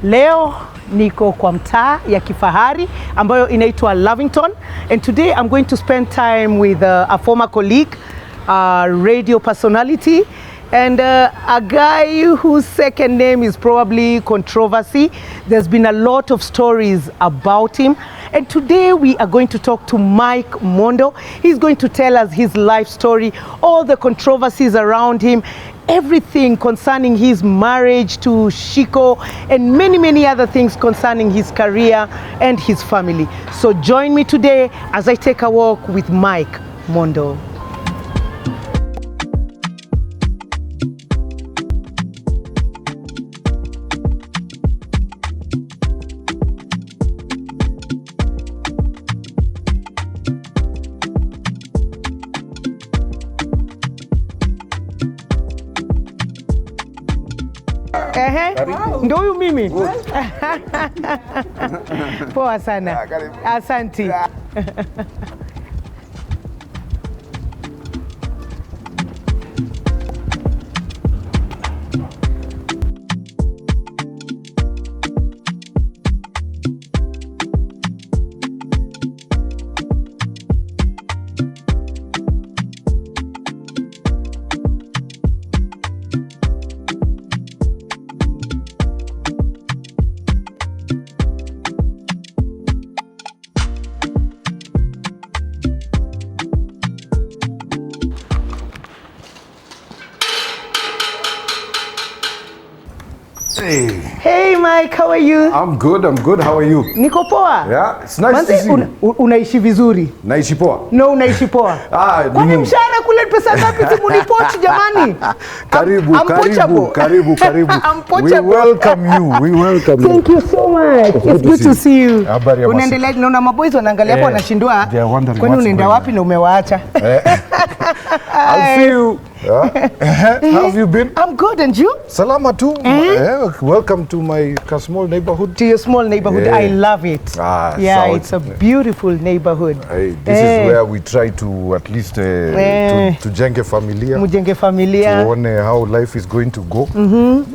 Leo niko kwa mtaa ya kifahari ambayo inaitwa Lavington, and today I'm going to spend time with a former colleague, radio personality, and a guy whose second name is probably controversy. There's been a lot of stories about him, and today we are going to talk to Mike Mondo. He's going to tell us his life story, all the controversies around him, everything concerning his marriage to Shiko, and many other things concerning his career and his family. So join me today as I take a walk with Mike Mondo. Ndio huyu mimi. Poa sana. Asante. Hey Mike, how are you? I'm good. How are you? Niko poa. Yeah, it's nice to see you. Unaishi vizuri? Naishi poa. No, unaishi poa. Kwani mshahara kule pesa ngapi simunipochi jamani? Karibu. We welcome you. Thank you so much. It's good to see you. Unaendelea, naona maboys wanaangalia hapo wanashindwa. Kwani unaenda wapi na umewaacha? I'll see you. How have you been? I'm good, and you? Salama too. Welcome to my small neighborhood. To your small neighborhood. I love it. It's a beautiful neighborhood. This is where we try to at least to jenge familia. Mujenge familia. To know how life is going to go.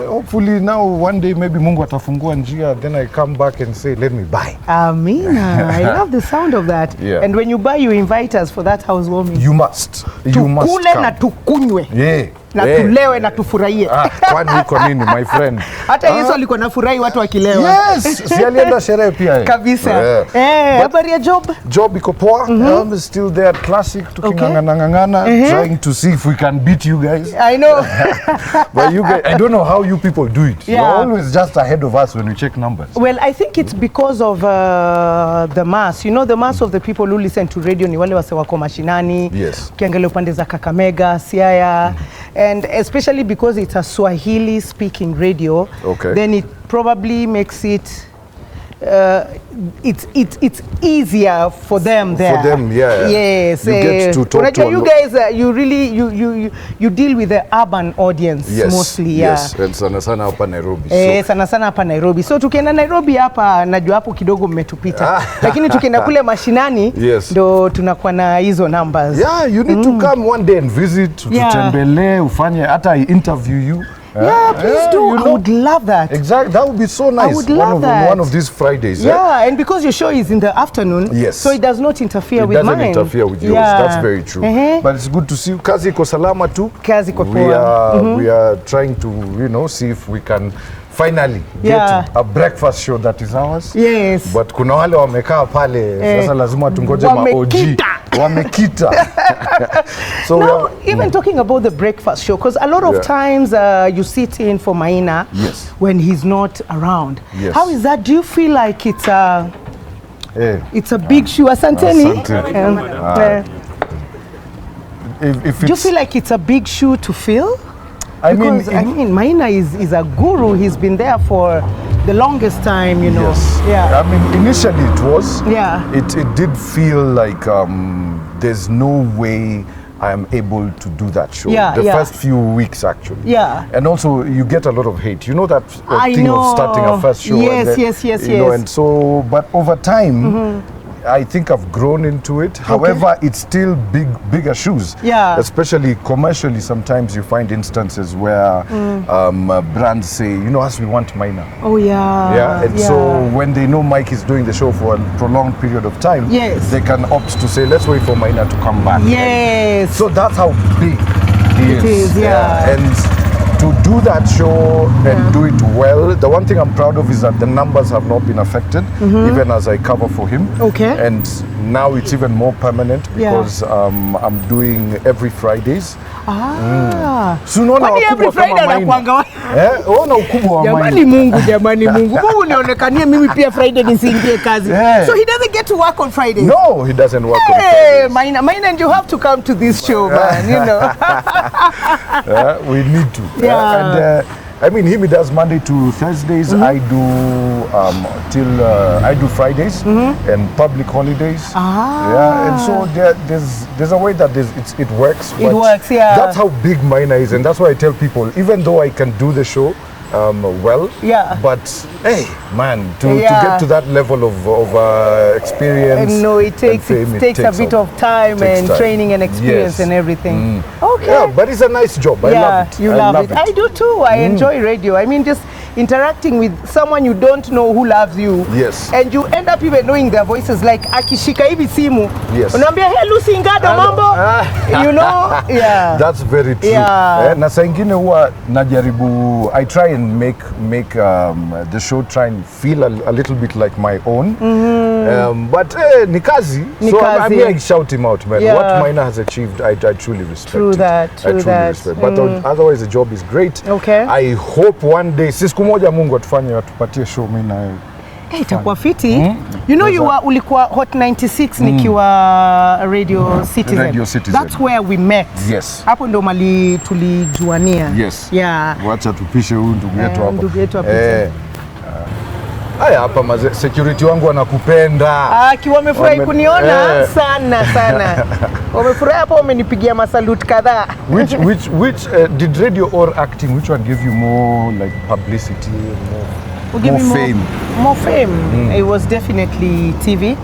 Hopefully now one day maybe Mungu atafungua njia, then I come back and say let me buy. Amina. I love the sound of that. Yeah. And when you buy, you invite us for that housewarming. You must. Tukule na tukunywe. Na tulewe na tufurahie. Kwani uko nini my friend? Hata Yesu alikuwa anafurahi watu wakilewa. Yes, si alienda sherehe pia. Kabisa. Habari ya job? Job iko poa. I'm still there at Classic tukingangana trying to see if we can beat you guys. I know. But you guys, I don't know how you people do it. You're always just ahead of us when we check numbers. Well, I think it's because of the mass. You know, the mass of the people who listen to radio ni wale wase wako mashinani. Yes. Ukiangalia upande za Kakamega, Siaya, and especially because it's a Swahili speaking radio, then it probably makes it it's easier for them there. For them, yeah. Yes. You get to talk to you guys, you really you deal with the urban audience mostly. Yes. And sana hapa Nairobi. Sana hapa Nairobi. So tukienda Nairobi hapa najua hapo kidogo mmetupita. Lakini tukienda kule mashinani ndo tunakuwa na hizo numbers. Yeah, you need to come one day and visit, tutembelee, ufanye hata interview you. Please do. I would love that. Exactly. That would be so nice. I would love that. One of these Fridays. And because your show is in the afternoon, so it does not interfere with mine. It doesn't interfere with yours. That's very true. But it's good to see you. Kazi iko salama tu. Kazi iko poa. We are trying to, see if we can finally get a breakfast show that is ours. Yes. But kuna wale wamekaa pale, sasa lazima tungoje ma OG. Wamekita. So now, even talking about the breakfast show, because a lot of times you sit in for Maina when he's not around. Yes. How is that? Do you feel like it's a big shoe? Asanteni. Do you feel like it's a big shoe to fill? I mean, Maina is a guru. He's been there for the longest time, you know. Yes. Yeah. I mean, initially it was. Yeah. It did feel like there's no way I am able to do that show. The first few weeks, actually. Yeah. And also, you get a lot of hate. You know that thing of starting a first show. Yes. And so, but over time, I think I've grown into it. However, it's still bigger shoes. Yeah. Especially commercially, sometimes you find instances where brands say, you know, as we want minor. Oh yeah. Yeah. And so when they know Mike is doing the show for a prolonged period of time, they can opt to say, let's wait for minor to come back. Yes. And so that's how big it is. Yeah. And to do that show and do it well, the one thing I'm proud of is that the numbers have not been affected, even as I cover for him. Okay. And now it's even more permanent because I'm doing every Fridays. Kwani every Friday anakuanga ona ukubwa wa jamani Mungu Mungu nionekanie mimi pia Friday nisiingie kazi. So he doesn't get to work on Fridays. No, he doesn't work on Fridays. Mine, and you have to come to this show, man, you know. We need to. And I mean, he does Monday to Thursdays. I do I do Fridays and public holidays. And so there's a way that it works. It works, yeah. That's how big Minor is, and that's why I tell people, even though I can do the show well, but hey, man, to get to that level of experience, it takes a bit of time and training and experience and everything. Okay. Yeah, but it's a nice job. I love it. You love it. I do too. I enjoy radio. I mean, just interacting with someone you don't know who loves you. Yes. And you end up even knowing their voices, like akishika hivi simu. Yes. Unaambia, hey Lucy Ngado mambo. You know? Yeah. That's very true. Yeah. Na saa ingine huwa najaribu, I try and make the show try and feel a little bit like my own. But ni kazi. So I mean, I shout him out, man. What Minor has achieved, I truly respect. True that. I truly respect. But otherwise the job is great. Okay. I hope one day, siku moja Mungu atupatie show mimi na itakuwa fiti. You know, ulikuwa Hot 96 nikiwa Radio Citizen. That's where we met. Yes. Hapo ndo mali tulijuania. Yes. Yeah. Wacha tupishe huyu ndugu yetu hapa. Ndugu yetu hapa. Haya hapa maze, security wangu wanakupenda. Wamefurahi kuniona sana. Wamefurahi hapo, wamenipigia masalute kadhaa. Which did radio or acting, which one gave you more like publicity, more fame? More fame. It was definitely TV.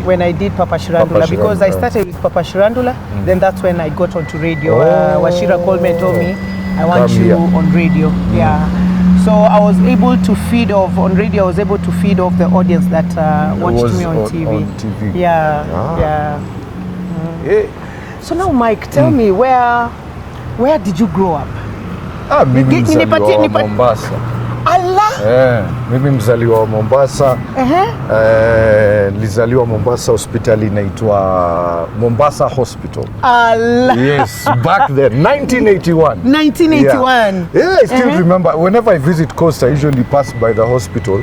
When I did Papa Shirandula, because I started with Papa Shirandula, then that's when I got onto radio. Washira called me and told me, I want you on radio. Yeah. So I was able to feed off on radio. I was able to feed off the audience that watched me on TV. Yeah. So now, Mike, tell me, where did you grow up? Mimi mzaliwa wa Mombasa. Mimi mzaliwa wa Mombasa. Nilizaliwa Mombasa, hospitali inaitwa Mombasa Hospital. Yes, back then, 1981. 1981. Yeah, I still remember. Whenever I visit Coast, I usually pass by the hospital.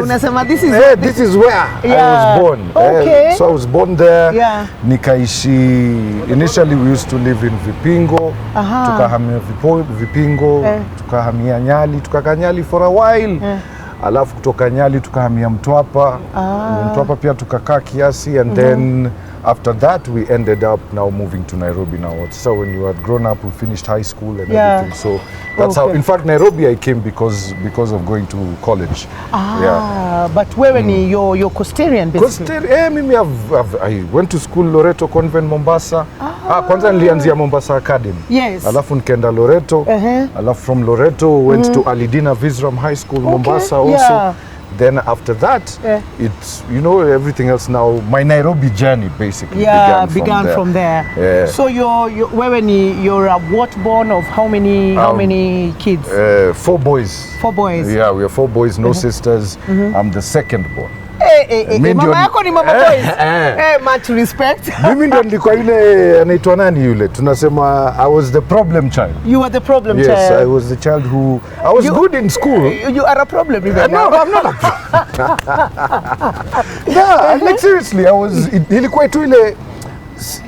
Unasema this is this is where I was born. Okay. So I was born there. Nikaishi. Initially, we used to live in Vipingo. Tukahamia Vipingo. Tukahamia Nyali. Tukakaa Nyali for a while. Alafu kutoka Nyali tukahamia Mtwapa. Mtwapa pia tukakaa kiasi, and then after that we ended up now moving to Nairobi now. So when you had grown up, we finished high school and everything. So that's how, in fact, Nairobi I came because of going to college. But wewe ni your Coastarian basically. Mimi I went to school Loreto Convent Mombasa. Kwanza nilianzia Mombasa Academy. Yes. Alafu nikaenda Loreto. Alafu from Loreto went to Alidina Visram High School Mombasa also. Then after that, it's, you know, everything else now. My Nairobi journey basically began from there. So you're a what born of how many kids? 4 boys. 4 boys. Yeah, we are 4 boys, no sisters. I'm the second born. Mama yako ni mama boys. Much respect. Mimi ndio nilikuwa ile anaitwa nani yule? Tunasema I was the problem child. You were the problem child. Yes, I was the child who I was good in school. You are a problem even. No, I'm not a problem. Yeah, like seriously, I was ilikuwa tu ile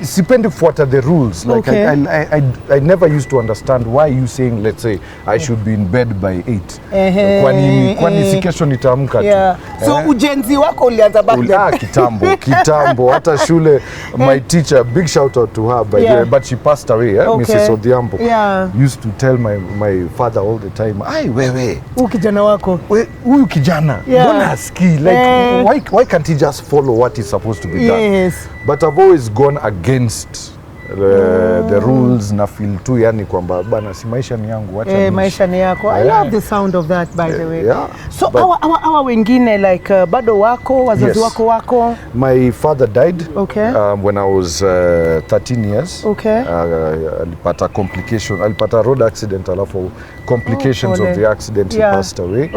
sipendi kufuata the rules. Like I never used to understand why you saying, let's say, I should be in bed by 8. Kwani si kesho nitaamka tu. So ujenzi wako ulianza back then? Kitambo. Hata shule, my teacher, big shout out to her, by the way, but she passed away, Mrs. Odhiambo. Used to tell my father all the time, ai wewe. Huyu kijana wako. Huyu kijana. Mbona aski? Like, why can't he just follow what is supposed to be done? But I've always gone against the rules na feel tu yani kwamba bana si maisha ni yangu, acha maisha ni yako. I love the sound of that, by the way. So our wengine like bado wako wazazi wako? My father died when I was 13 years. Alipata road accident, alafu complications of the accident, he passed away.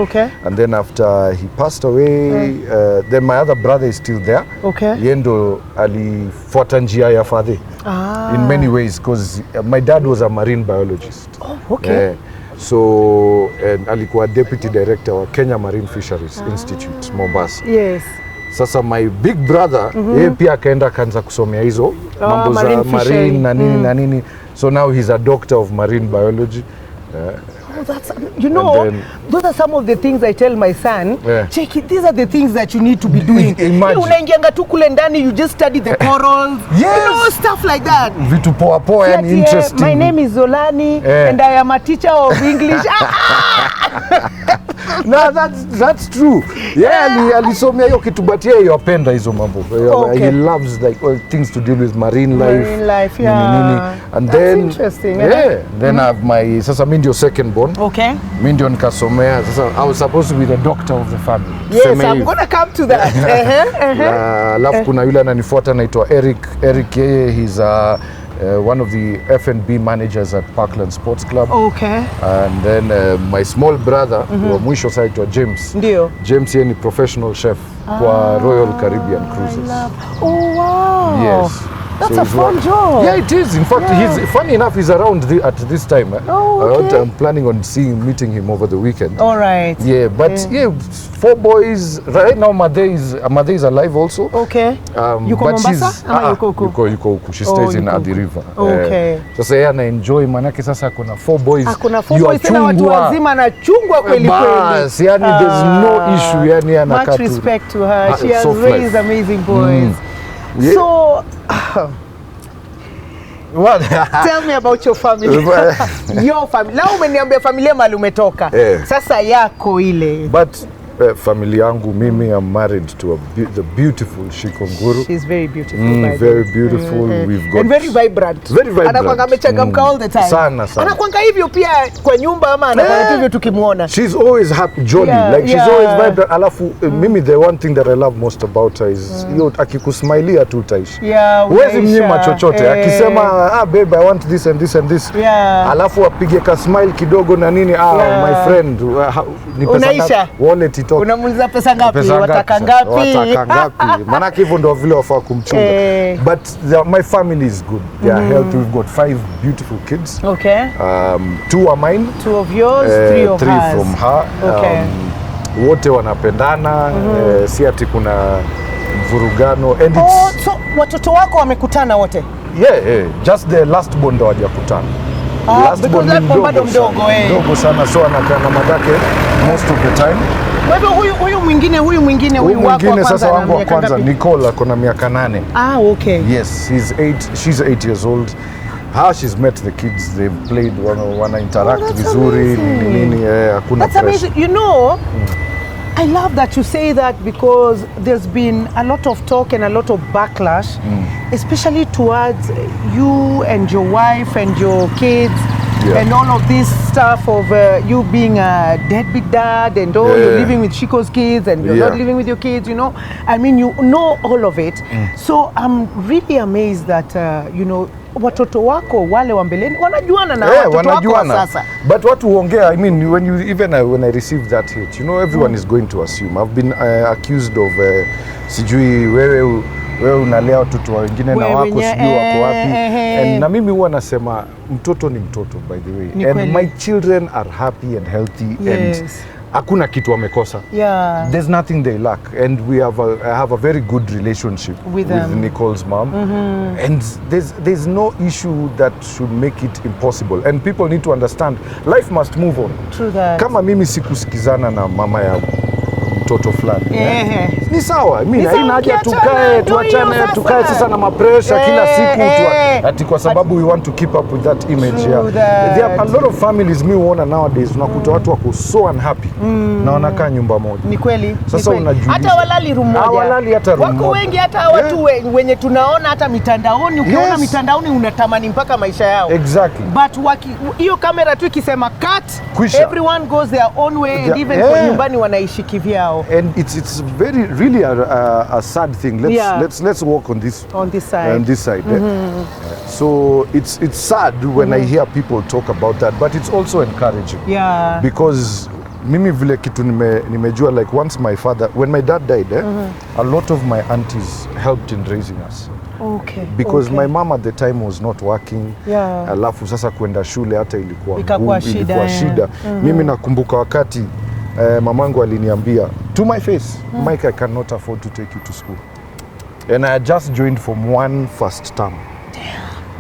And then after he passed away, then my other brother is still there. Yendo alifuata njia ya father. In many ways, because my dad was a marine biologist. So and alikuwa deputy director wa Kenya Marine Fisheries Institute, Mombasa. Sasa my big brother, yeye pia akaenda kanza kusomea hizo mambo za marine na nini na nini. So now he's a doctor of marine biology. That's, you know, those are some of the things I tell my son. Check it, these are the things that you need to be doing. Unaingianga tu kule ndani, you just study the corals, you know, stuff like that. Vitu poa and interesting. My name is Zolani and I am a teacher of English. No, that's true. Alisomea hiyo kitu, but yeye yapenda hizo mambo. He loves like things to deal with marine life. And then interesting. Then I have my sasa mimi ndio second born. Mimi ndio nikasomea. Sasa I was supposed to be the doctor of the family. Yes, I'm going to come to that. Alafu kuna yule ananifuata anaitwa Eric, he's one of the F&B managers at Parkland Sports Club. And then my small brother, wa mwisho saitwa James. James yeye ni professional chef kwa Royal Caribbean Cruises. Oh wow. Yes. That's a fun job. Yeah, it is. In fact, he's funny enough. He's around at this time. I'm planning on meeting him over the weekend. All right. Yeah, but 4 boys. Right now, Mother is alive also. Yuko Mombasa? Yuko huku. She stays in Athi River. Sasa yeye ana enjoy manake sasa kuna 4 boys. Kuna 4 boys tena watu wazima na chungwa kweli. Bas, yani there's no issue. Yani anakaa. Much respect to her. She has raised amazing boys. So, tell me about your family. Your family. Lao umeniambia familia mahali umetoka. Sasa yako ile. But family yangu mimi, I'm married to the beautiful Shiko Nguru. She's very beautiful. Very beautiful. We've got and very vibrant. Anakuanga amechangamka all the time. Sana. Anakuanga hivyo pia kwa nyumba ama anakuanga hivyo tukimwona. She's always happy, jolly. Like she's always vibrant. Alafu mimi the one thing that I love most about her is akikusmailia tu utaishi. Huwezi mnyima chochote. Akisema babe I want this and this and this. Alafu apige ka smile kidogo na nini my friend ni pesa wallet itoka. Unamuuliza pesa ngapi? Wataka ngapi? Maana hivyo ndio vile wafaa kumchunga. But my family is good. They are healthy. We've got 5 beautiful kids. 2 are mine. 2 of yours, 3 of hers. 3 from her. Wote wanapendana. Si ati kuna mvurugano. And so watoto wako wamekutana wote? Just the last born ndo hajakutana. Last born ni mdogo sana, so anakaa na madake most of the time. Kwa hivyo huyu mwingine wako wa kwanza sasa wangu wa kwanza Nicole akona miaka 8. Yes, she's 8 years old. How she's met the kids, they've played, wana interact vizuri, nini hakuna pressure. That's amazing. You know, I love that you say that because there's been a lot of talk and a lot of backlash, especially towards you and your wife and your kids. And all of this stuff of you being a deadbeat dad and you're living with Shiko's kids and you're not living with your kids, you know. I mean, you know all of it. So I'm really amazed that, you know, watoto wako wale wa mbeleni wanajuana na watoto wako wa sasa. But watu huongea, I mean, when I received that hit, you know, everyone is going to assume. I've been accused of sijui wewe unalea watoto wengine na wako sijui wako wapi. And na mimi huwa nasema mtoto ni mtoto, by the way. And my children are happy and healthy and hakuna kitu wamekosa. Yeah. There's nothing they lack, and I have a very good relationship with Nicole's mom, and there's no issue that should make it impossible, and people need to understand life must move on. True that. Kama mimi sikusikizana na mama ya mtoto fulani, ni sawa, mimi haina haja tukae sasa na mapresha kila siku ati kwa sababu we want to keep up with that image. There are a lot of families me uona nowadays, unakuta watu wako so unhappy na wanakaa nyumba moja. Ni kweli. Sasa unajiuliza hata walali room moja. Hawalali hata room moja. Wako wengi hata watu wenye tunaona hata mitandaoni, ukiona mitandaoni unatamani mpaka maisha yao. Exactly. But hiyo kamera tu ikisema cut, everyone goes their own way, and even kwa nyumbani wanaishi kivyao. And it's really a sad thing. Let's walk on this side. So it's sad when I hear people talk about that, but it's also encouraging. Yeah. Because mimi vile kitu nimejua, like once when my dad died, a lot of my aunties helped in raising us. Okay. Because my mom at the time was not working. Yeah. Alafu sasa kwenda shule hata ilikuwa shida. Mimi nakumbuka wakati mamangu aliniambia to my face, Mike, I cannot afford to take you to school. And I had just joined Form 1 first term. Damn.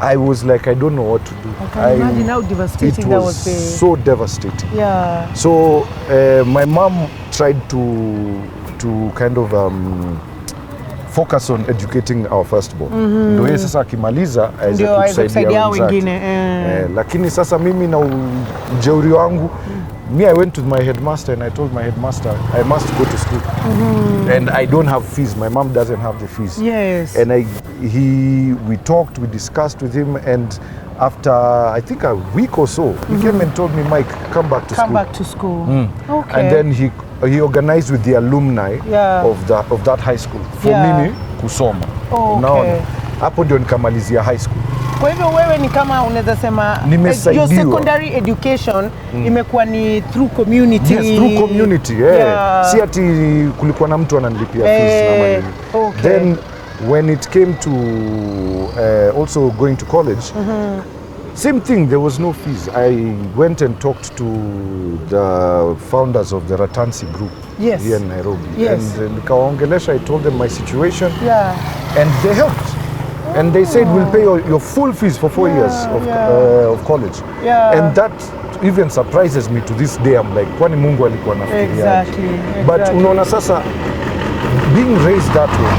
I was like, I don't know what to do. I can imagine how devastating that was. So devastating. Yeah. So my mom tried to kind of focus on educating our firstborn. Ndio yeye sasa akimaliza aweze kusaidia wengine. Lakini sasa mimi na ujeuri wangu, I went to my headmaster and I told my headmaster I must go to school. And I don't have fees. My mom doesn't have the fees. Yes. And we talked, we discussed with him, and after I think a week or so, he came and told me, Mike, come back to school. Come back to school. Okay. And then he organized with the alumni of that high school for mimi kusoma. Okay. Hapo ndio nikamalizia high school. Kwa hivyo wewe ni kama unaweza sema your secondary education imekuwa ni through community. Yes, through community. Si ati kulikuwa na mtu ananilipia fees na nini. Okay. Then when it came to also going to college, same thing, there was no fees. I went and talked to the founders of the Ratansi group here in Nairobi. Yes. And nikawaongelesha, I told them my situation, and they helped. And they said, we'll pay your full fees for 4 years of college. And that even surprises me to this day. I'm like, kwani Mungu alikuwa anafikiria? Exactly. But unaona sasa, being raised that way,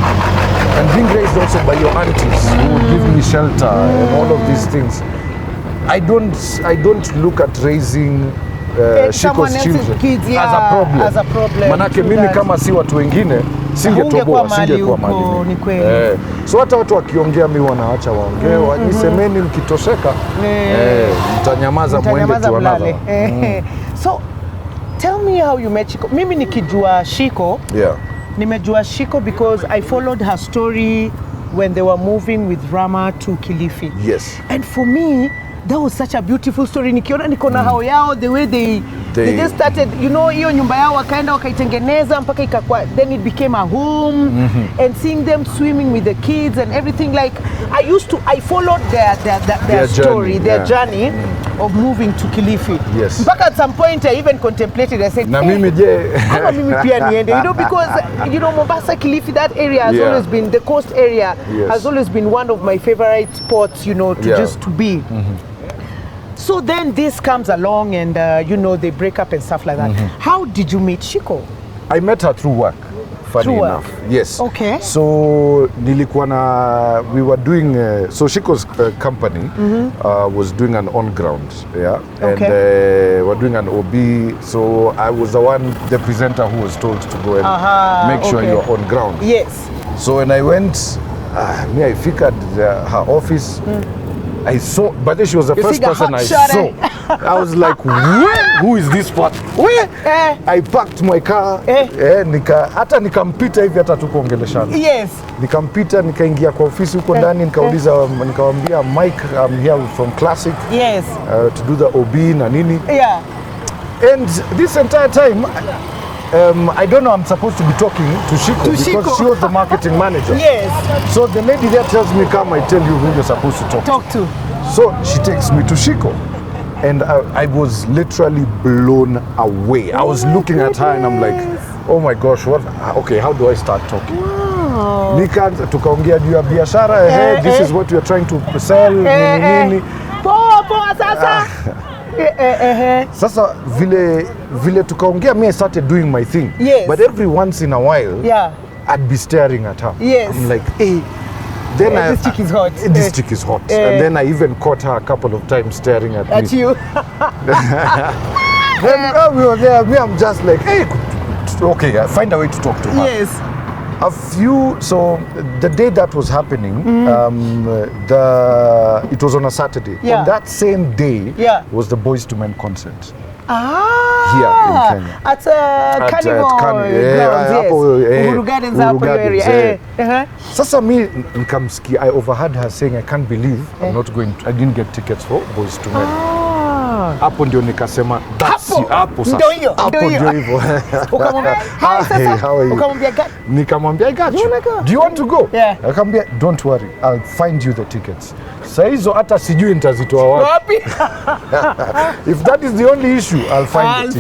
and being raised also by your aunties who would give me shelter and all of these things, I don't look at raising Shiko's children as a problem. Manake mimi kama si watu wengine singetoboa, singekuwa mali. So hata watu wakiongea mimi wanaacha waongee, nisemeni mkitosheka, mtanyamaza mwende tu another. So tell me how you met Shiko. Mimi nikijua Shiko, nimejua Shiko because I followed her story when they were moving with Rama to Kilifi. Yes. And for me, that was such a beautiful story. Nikiona niko na hao yao, the way they just started, you know, hiyo nyumba yao wakaenda wakaitengeneza mpaka ikakuwa, then it became a home, and seeing them swimming with the kids and everything, like I followed their story, their journey of moving to Kilifi. Yes. Mpaka at some point I even contemplated, I said, na mimi je, kama mimi pia niende, you know, because you know Mombasa, Kilifi, that area has always been, the coast area has always been one of my favorite spots, you know, to just to be. So then this comes along and, you know, they break up and stuff like that. How did you meet Shiko? I met her through work, funny enough. Yes. Okay. So nilikuwa na, we were doing, so Shiko's company was doing an on-ground, and we're doing an OB. So I was the presenter who was told to go and make sure you're on ground. Yes. So when I went, I figured her office, I saw, but then she was the first person I saw. I was like, who is this part? I parked my car, hata nikampita hivi hata tukuongeleshana. Yes. Nikampita, nikaingia kwa ofisi huko ndani, nikamwambia Mike, I'm here from Classic. Yes. To do the OB na nini. Yeah. And this entire time, I don't know, I'm supposed to be talking to Shiko because she was the marketing manager. Yes. So the lady there tells me, come, I tell you who you're supposed to talk to. So she takes me to Shiko. And I was literally blown away. I was looking at her and I'm like, oh my gosh, what? Okay, how do I start talking? Wow. Tukaongea juu ya biashara, hey, this is what we are trying to sell, nini. Poa sasa. Sasa vile tukaongea, I started doing my thing. Yes. But every once in a while, I'd be staring at her. Yes. I'm like, hey. Then this chick is hot. This chick is hot. And then I even caught her a couple of times staring at me. At you. Then we were there. Me, I'm just like, hey, okay, find a way to talk to her. Yes. So the day that was happening, it was on a Saturday. Yeah. On that same day was the Boys to Men concert. Here in Kenya. At Carnival grounds, yes. Uhuru Gardens, area. Sasa mi nikamsikia, I overheard her saying, I can't believe I didn't get tickets for Boys to Men. Hapo ndio nikasema, hapo sasa. Hapo ndio hivyo. Ukamwambia, hi sasa. Ukamwambia, nikamwambia, I got you. Do you want to go? Akamwambia, don't worry, I'll find you the tickets. Saa hizo hata sijui nitazitoa wapi. If that is the only issue, I'll find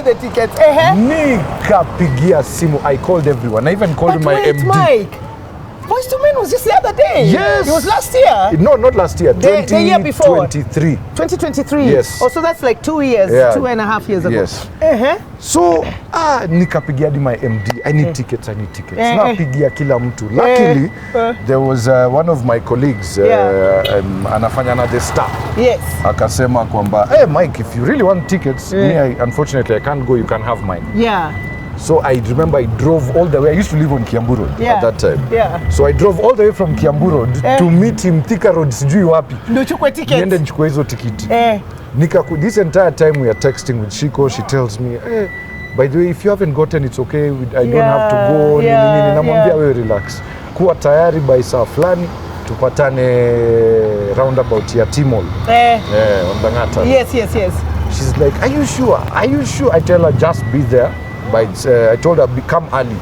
the tickets. Nikapigia simu. I called everyone. I even called my MD. Mike. Boys to Men was just the other day. Yes. It was last year. No, not last year. The year before. 2023. Yes. Oh, so that's like 2 years, 2.5 years ago. Yes. So, nikapigia hadi my MD. I need tickets. Napigia kila mtu. Luckily, there was one of my colleagues, anafanya na the Star. Yes. Akasema kwamba, hey Mike, if you really want tickets, me, unfortunately, I can't go. You can have mine. Yeah. So I remember I drove all the way. I used to live on Kiambu Road at that time. Yeah. So I drove all the way from Kiambu Road to meet him Thika Road, sijui wapi. Ndio chukue ticket. Niende nichukue hizo tikiti. This entire time we are texting with Shiko, she tells me, hey, by the way, if you haven't gotten, it's okay. I don't have to go. Namwambia wewe relax. Kuwa tayari by saa fulani tupatane roundabout ya Timol. On Dangata. Yes. She's like, are you sure? I tell her, just be there. I told her, come early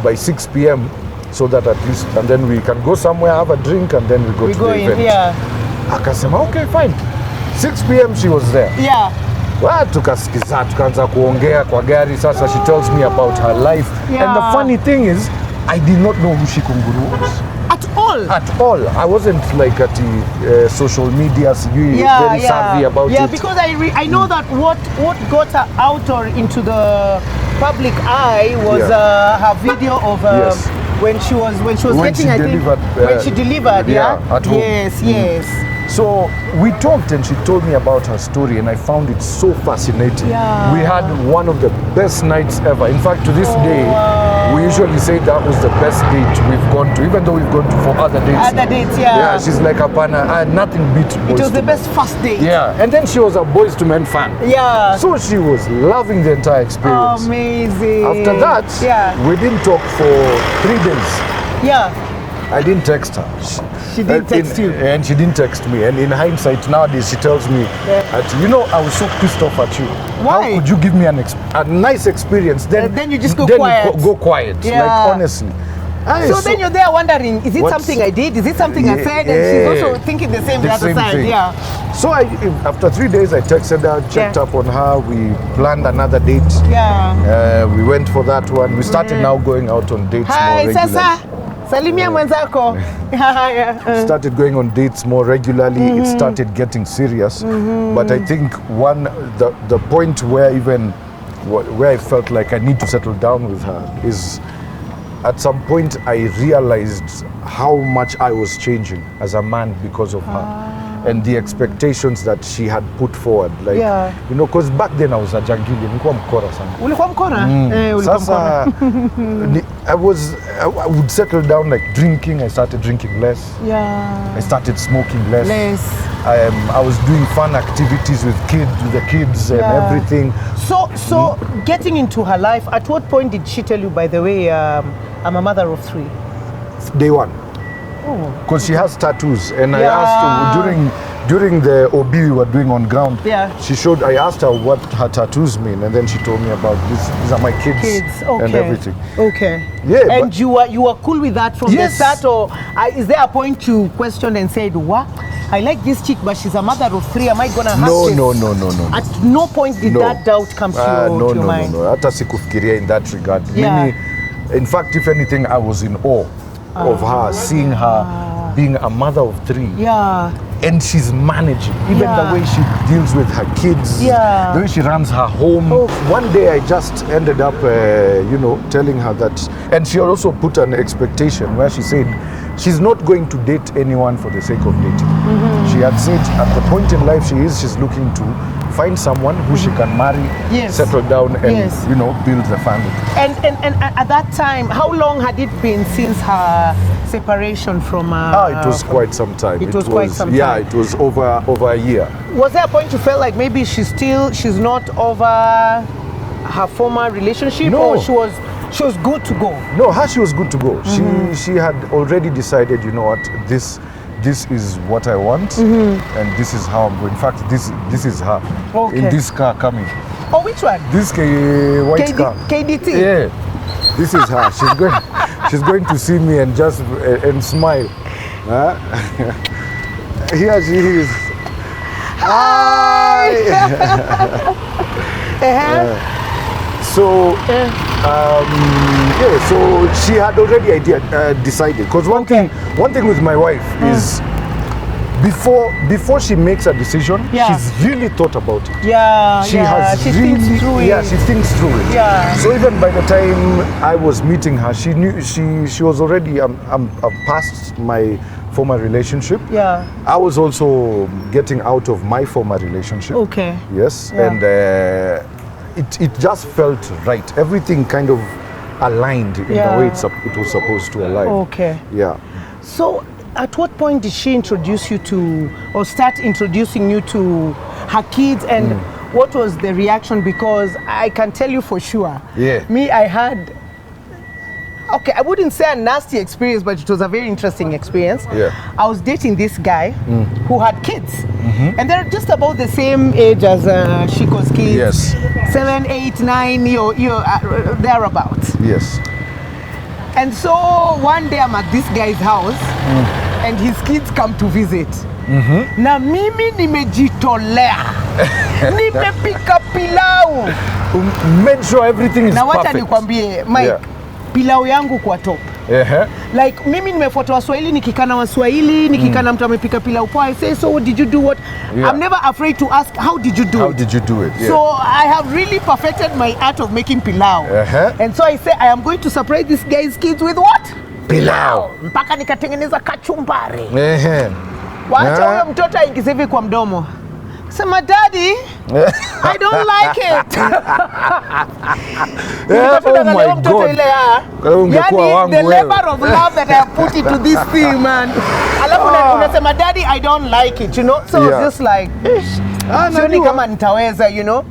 by 6 p.m. so that at least, and then we can go somewhere, have a drink, and then we go to the event. Akasema, okay, fine. 6 p.m. she was there. Tukasikiza, tukaanza kuongea kwa gari. Sasa she tells me about her life. And the funny thing is, I did not know who Shiko was. At all. I wasn't like at the social media, very savvy about it. Yeah, because I know that what got her out or into the public eye was her video of when she was getting, I think, when she delivered, at home. Yes. So we talked and she told me about her story and I found it so fascinating. We had one of the best nights ever. In fact, to this day, we usually say that was the best date we've gone to, even though we've gone to for other dates. Yeah, she's like, Apana, nothing beat Boys. It was the best first date. Yeah, and then she was a Boys to Men fan. Yeah. So she was loving the entire experience. Amazing. After that, we didn't talk for 3 days. Yeah. I didn't text her. She didn't text you. And she didn't text me. And in hindsight, nowadays, she tells me, I was so pissed off at you. Why? How could you give me a nice experience? Then you just go quiet. Go quiet. Yeah. Like, honestly. So then you're there wondering, is it something I did? Is it something I said? And she's also thinking the same the other side. Thing. Yeah. So after 3 days, I texted her, checked up on her. We planned another date. Yeah. We went for that one. We started now going out on dates more regularly. Sasa. Salimia mwenzako. Started going on dates more regularly. It started getting serious. But I think the point where I felt like I need to settle down with her is at some point I realized how much I was changing as a man because of her. And the expectations that she had put forward, like because back then I was a jangili, nilikuwa mkora sana. Ulikuwa mkora? Sasa I would settle down like drinking. I started drinking less. I started smoking less. I was doing fun activities with the kids and everything. So getting into her life, at what point did she tell you, by the way, I'm a mother of 3? Day one. Because she has tattoos, and I asked her during the OB we were doing on ground, Yeah. I asked her what her tattoos mean, and then she told me about this. These are my kids, okay. and everything. Okay. Yeah. And you were cool with that from the start, or is there a point you questioned and said, "What? I like this chick, but she's a mother of 3. Am I gonna have this?" No. At no point did that doubt come to your mind. No. Hata sikufikiria in that regard. Yeah. Mimi, in fact, if anything, I was in awe of her, seeing her being a mother of 3. Yeah. And she's managing, even the way she deals with her kids, the way she runs her home. One day I just ended up, telling her that, and she also put an expectation where she said she's not going to date anyone for the sake of dating. She had said at the point in life she's looking to find someone who she can marry, settle down, and build the family. And at that time, how long had it been since her separation from? It was quite some time. It was quite some time. Yeah, it was over a year. Was there a point you felt like maybe she's not over her former relationship, or she was good to go? No, she was good to go. She had already decided, you know what, this is what I want, and this is how I'm going. In fact, this is her in this car coming. Oh, which one? This white car. KDT. Yeah, this is her. She's going to see me and just and smile. Here she is. Hi. So she had already decided. Because one thing with my wife is before she makes a decision, she's really thought about it. She thinks through it. She thinks through it. So even by the time I was meeting her, she knew she was already past my former relationship. I was also getting out of my former relationship. Yes. And it just felt right. Everything kind of aligned in the way it was supposed to align. So at what point did she introduce you to, or start introducing you to her kids, and what was the reaction? Because I can tell you for sure, me, I had, I wouldn't say a nasty experience, but it was a very interesting experience. I was dating this guy who had kids, and they're just about the same age as Shiko's kids. 7, 8, 9, thereabouts. And so one day I'm at this guy's house, and his kids come to visit. Na mimi nimejitolea. Nimepika pilau. Made sure everything is na perfect. Na wacha nikwambie, Mike, pilau yangu kwa top. Like mimi nimefuata Waswahili, nikikana Waswahili, nikikana mtu amepika pilau poa, I say, so what did you do? I'm never afraid to ask, how did you do it? How did you do it? So I have really perfected my art of making pilau. And so I say, I am going to surprise this guy's kids with what? Pilau. Mpaka nikatengeneza kachumbari. Wacha huyo mtoto aingize hivi kwa mdomo. Sema, Daddy, I don't like it. Oh my God. Yani, the labor of love that I have put into this thing, man. Alafu unasema, Daddy, I don't like it, you know? So it's just like, sioni kama nitaweza, you know?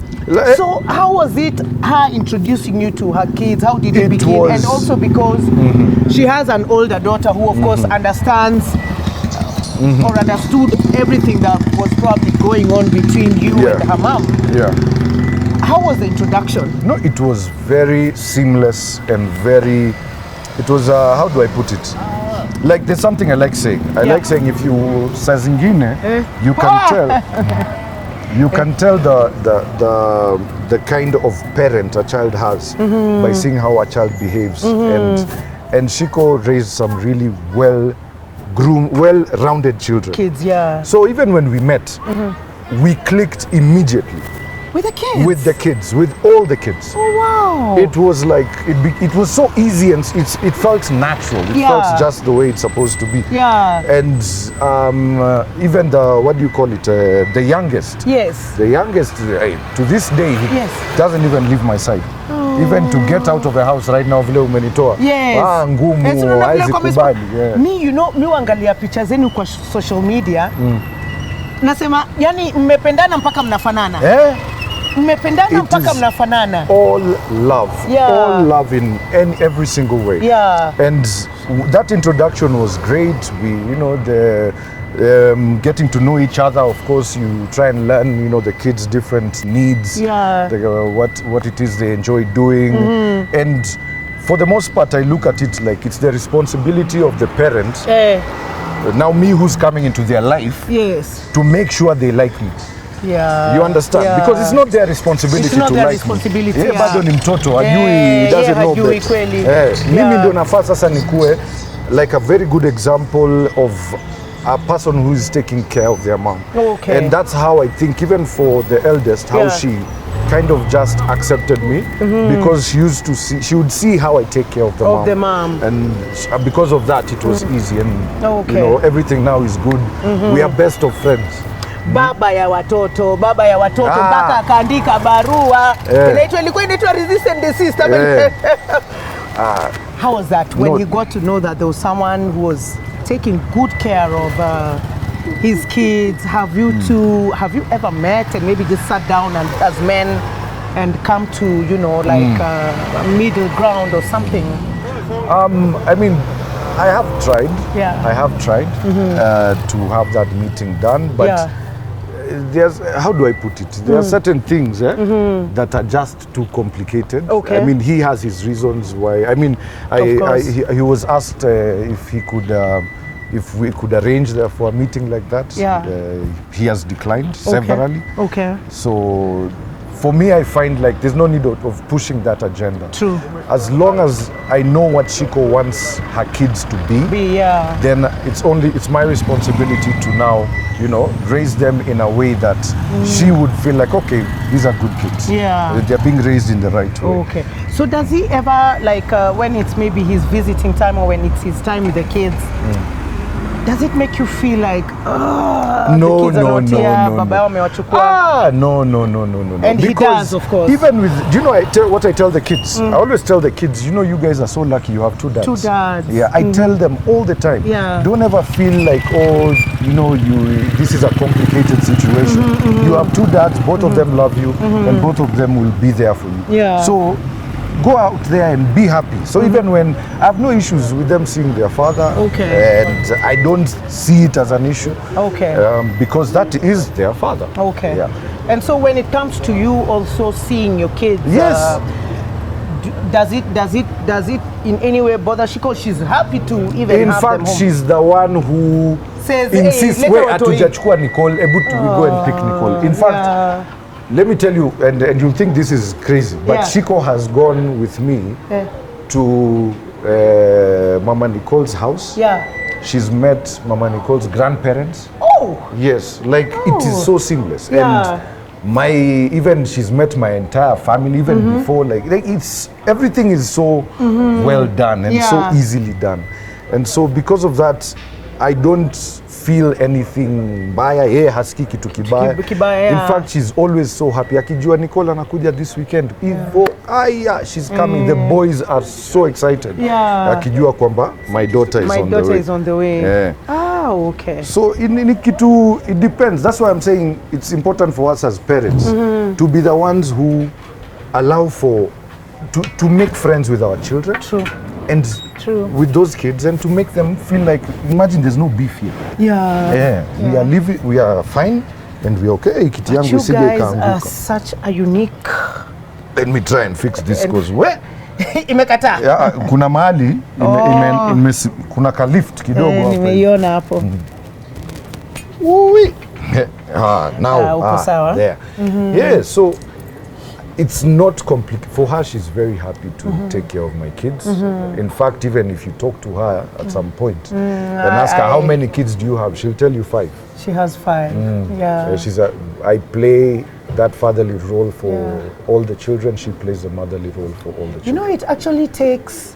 So how was it, her introducing you to her kids? How did it begin? And also because she has an older daughter who, of course, understands or understood everything that was probably going on between you and her mom. How was the introduction? No, it was very seamless and it was, how do I put it? Like, there's something I like saying. I like saying, if you, saa zingine, you can tell. You can tell the kind of parent a child has by seeing how a child behaves. And Shiko raised some really well-rounded children. Kids, So even when we met, we clicked immediately. With the kids? With the kids, with all the kids. Oh, wow. It was like, it was so easy, and it felt natural. It felt just the way it's supposed to be. And even the, what do you call it, the youngest. The youngest, to this day, he doesn't even leave my side. Even to get out of the house right now, vile umenitoa. Ngumu, haizi kubali. Me, you know, mi uangalia picha zenu kwa social media. Nasema, yani mmependana mpaka mnafanana. Mmependana mpaka mnafanana. All love. All love in every single way. And that introduction was great. We, you know, getting to know each other. Of course, you try and learn, you know, the kids' different needs, what it is they enjoy doing. And for the most part, I look at it like it's the responsibility of the parent, now me who's coming into their life, to make sure they like me. You understand? Because it's not their responsibility to like me. Bado ni mtoto, he doesn't know better. Mimi ndo nafaa sasa nikuwe like a very good example of a person who is taking care of their mom. And that's how I think, even for the eldest, how she kind of just accepted me, because she would see how I take care of the mom. And because of that, it was easy, and you know, everything now is good. We are best of friends. Baba ya watoto mpaka akaandika barua ilikuwa inaitwa resist and desist. How was that when you got to know that there was someone who was taking good care of his kids? Have you ever met and maybe just sat down and as men and come to, you know, like a middle ground or something? I mean, I have tried. I have tried to have that meeting done, but there's, how do I put it? There are certain things that are just too complicated. I mean, he has his reasons why. I mean, he was asked if we could arrange for a meeting like that. He has declined severally. So for me, I find like there's no need of pushing that agenda. True. As long as I know what Shiko wants her kids to be, then it's my responsibility to now, you know, raise them in a way that she would feel like, okay, these are good kids. They're being raised in the right way. So does he ever, like when it's maybe his visiting time or when it's his time with the kids, does it make you feel like, no. And because he does, of course. Even with, do you know what I tell the kids? I always tell the kids, you know, you guys are so lucky you have 2 dads. 2 dads. I tell them all the time. Don't ever feel like, oh, you know, this is a complicated situation. You have 2 dads, both of them love you, and both of them will be there for you. So go out there and be happy. So even when I have no issues with them seeing their father, and I don't see it as an issue, because that is their father. And so when it comes to you also seeing your kids, does it in any way bother Shiko? She's happy to even in have fact them home. She's the one who says, insists, wait, hatujachukua Nicole, we go and pick Nicole. In fact, let me tell you, and you think this is crazy, but Shiko has gone with me to Mama Nicole's house. She's met Mama Nicole's grandparents. Yes, like it is so seamless. And even she's met my entire family even before, like it's, everything is so well done and so easily done. And so because of that, I don't feel anything baya, haski kitu kibaya. In fact, she's always so happy. Akijua Nicole anakuja this weekend, she's coming. The boys are so excited. Akijua kwamba my daughter is on the way. So it depends. That's why I'm saying it's important for us as parents to be the ones who allow to make friends with our children. And with those kids, and to make them feel like, imagine there's no beef here. We are living, we are fine, and we're okay. But you guys are such a unique. Let me try and fix this, because where? Imekata. Kuna mahali kuna ka lift kidogo hapo. Nimeiona hapo. Now there. So it's not complicated. For her, she's very happy to take care of my kids. In fact, even if you talk to her at some point and ask her, how many kids do you have? She'll tell you 5. She has 5. She's I play that fatherly role for all the children. She plays the motherly role for all the children. You know, it actually takes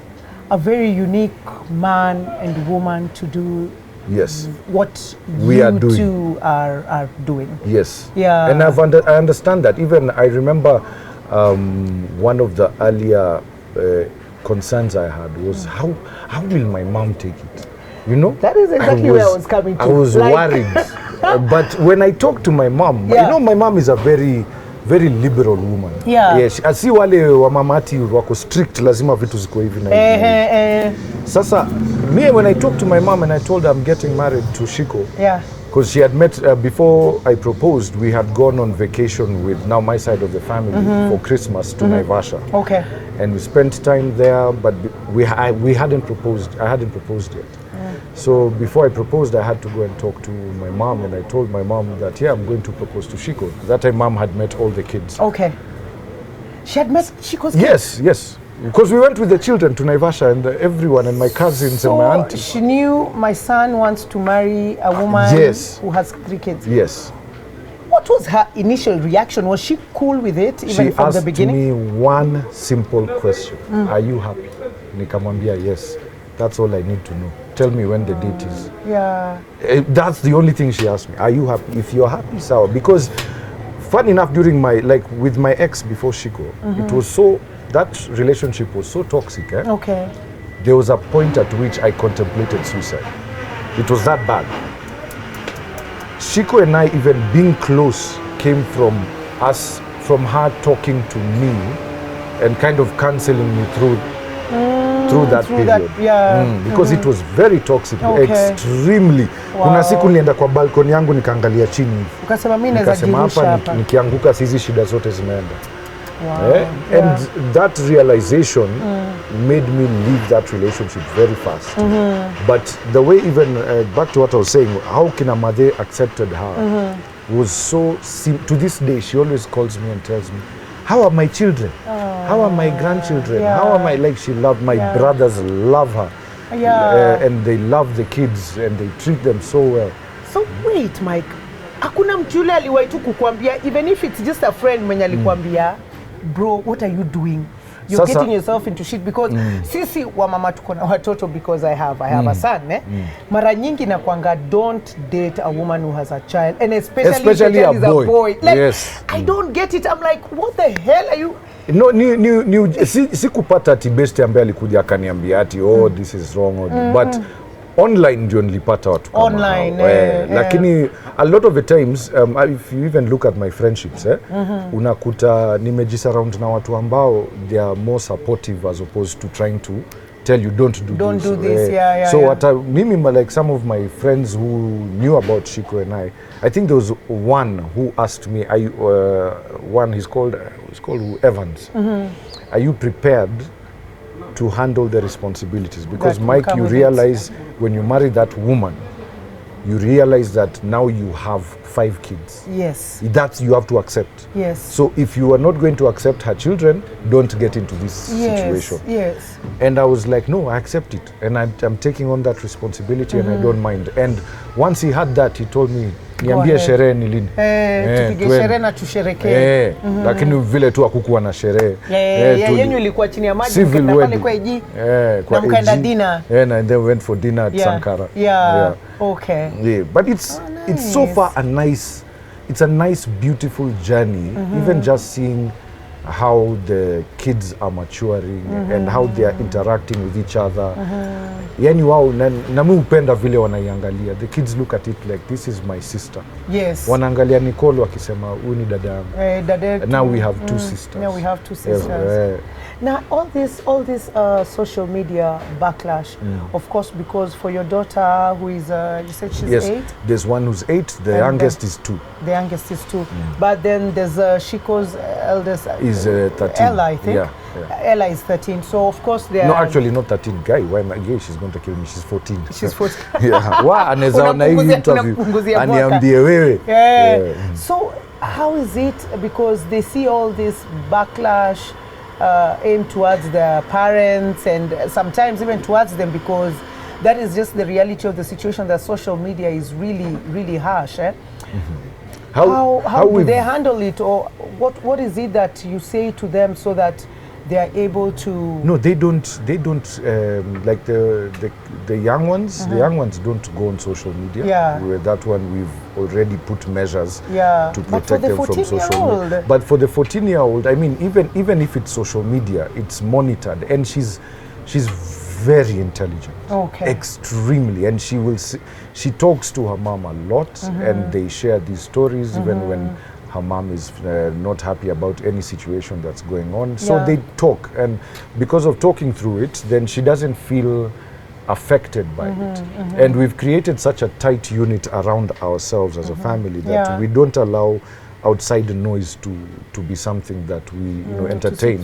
a very unique man and woman to do what we are doing. Two are doing. And I understand that. Even I remember one of the earlier concerns I had was how will my mom take it? You know, that is exactly where I was coming to. I was worried, but when I talked to my mom, you know, my mom is a very very liberal woman. Yeah. Yes, asi wale wa mamati wako strict, lazima vitu ziko hivi na hivi. Sasa me, when I talked to my mom and I told her I'm getting married to Shiko. Yeah. Because she had met, before I proposed, we had gone on vacation with now my side of the family for Christmas to Naivasha. Okay. And we spent time there, but we hadn't proposed. I hadn't proposed yet. So before I proposed, I had to go and talk to my mom, and I told my mom that, yeah, I'm going to propose to Shiko. That time, mom had met all the kids. Okay. She had met Shiko's kids? Yes, yes. Because we went with the children to Naivasha, and everyone, and my cousins and my auntie. She knew my son wants to marry a woman who has 3 kids. Yes. What was her initial reaction? Was she cool with it even from the beginning? She asked me one simple question. Are you happy? Nikamwambia, yes. That's all I need to know. Tell me when the date is. Yeah. That's the only thing she asked me. Are you happy? If you're happy, so. Because fun enough, during my, like with my ex before Shiko, it was so, that relationship was so toxic. Okay. There was a point at which I contemplated suicide. It was that bad. Shiko and I, even being close, came from us, from her talking to me and kind of counseling me through that period. Because it was very toxic, extremely. Kuna siku nilienda kwa balkoni yangu nikaangalia chini hivi. Ukasema mimi naweza jirusha hapa. Nikianguka hizi shida zote zimeenda. And that realization made me leave that relationship very fast. But the way, even back to what I was saying, how Kina Made accepted her was so to this day, she always calls me and tells me, how are my children? How are my grandchildren? How am I? Like, she loved, my brothers love her. And they love the kids and they treat them so well. So wait, Mike, hakuna mtu yule aliwahi tu kukuambia, even if it's just a friend mwenye alikwambia, bro, what are you doing? You're getting yourself into shit. Because sisi wa mama tuko na watoto, because I have a son. Mara nyingi na kwanga, don't date a woman who has a child, and especially a boy. Like, yes. I don't get it. I'm like, what the hell are you? No, sikupata ati best ambaye alikuja akaniambia ati this is wrong, but online ndio nilipata watu kama online. Lakini a lot of the times, if you even look at my friendships, unakuta nimejisurround na watu ambao they are more supportive as opposed to trying to tell you don't do this. So mimi, like some of my friends who knew about Shiko and I think there was one who asked me, one, he's called Evans. Are you prepared to handle the responsibilities? Because Mike, you realize when you marry that woman, you realize that now you have 5 kids. Yes. That you have to accept. Yes. So if you are not going to accept her children, don't get into this situation. Yes. And I was like, no, I accept it. And I'm taking on that responsibility and I don't mind. And once he had that, he told me, niambie sherehe ni lini. Tupige sherehe na tusherekee. Lakini vile tu hakukuwa na sherehe. Yenyu ilikuwa chini ya maji, mkaenda pale kwa EG. Na mkaenda dinner. And then we went for dinner at Sankara. Okay. But it's so far it's a nice, beautiful journey. Even just seeing how the kids are maturing and how they are interacting with each other. Yani wao na mimi upenda vile wanaiangalia. The kids look at it like, this is my sister. Yes. Wanaangalia Nicole wakisema, huyu ni dada yangu. Now we have 2 sisters. Now we have 2 sisters. Now all this social media backlash, of course, because for your daughter who is, you said she's 8? There's one who's 8, the youngest is 2. The youngest is 2. But then there's Shiko's eldest is 13. Ella, I think. Ella is 13. So of course they are... No, actually not 13. Guy, why am I gay? She's going to kill me. She's 14. She's 14. Anaweza ona hii interview. Aniambie wewe. So how is it, because they see all this backlash aimed towards their parents and sometimes even towards them, because that is just the reality of the situation, that social media is really, really harsh. How do they handle it, or what is it that you say to them so that they are able to? No, they don't. Like the young ones. The young ones don't go on social media. With that one, we've already put measures to protect them from social media. But for the 14-year-old, I mean, even if it's social media, it's monitored, and she's very intelligent. Extremely, and she talks to her mom a lot, and they share these stories. Even when her mom is not happy about any situation that's going on. So they talk, and because of talking through it, then she doesn't feel affected by it. And we've created such a tight unit around ourselves as a family that we don't allow outside noise to be something that we entertain.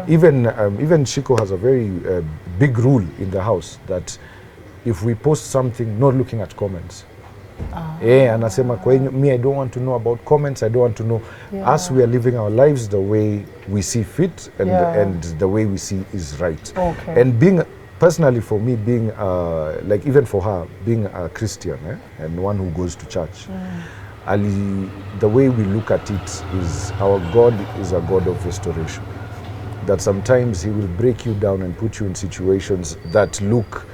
Even Shiko has a very big rule in the house that if we post something, not looking at comments. Anasema me, I don't want to know about comments. I don't want to know. Us, we are living our lives the way we see fit, and the way we see is right. And being personally, for me, being like even for her, being a Christian and one who goes to church, the way we look at it is our God is a God of restoration. That sometimes He will break you down and put you in situations that look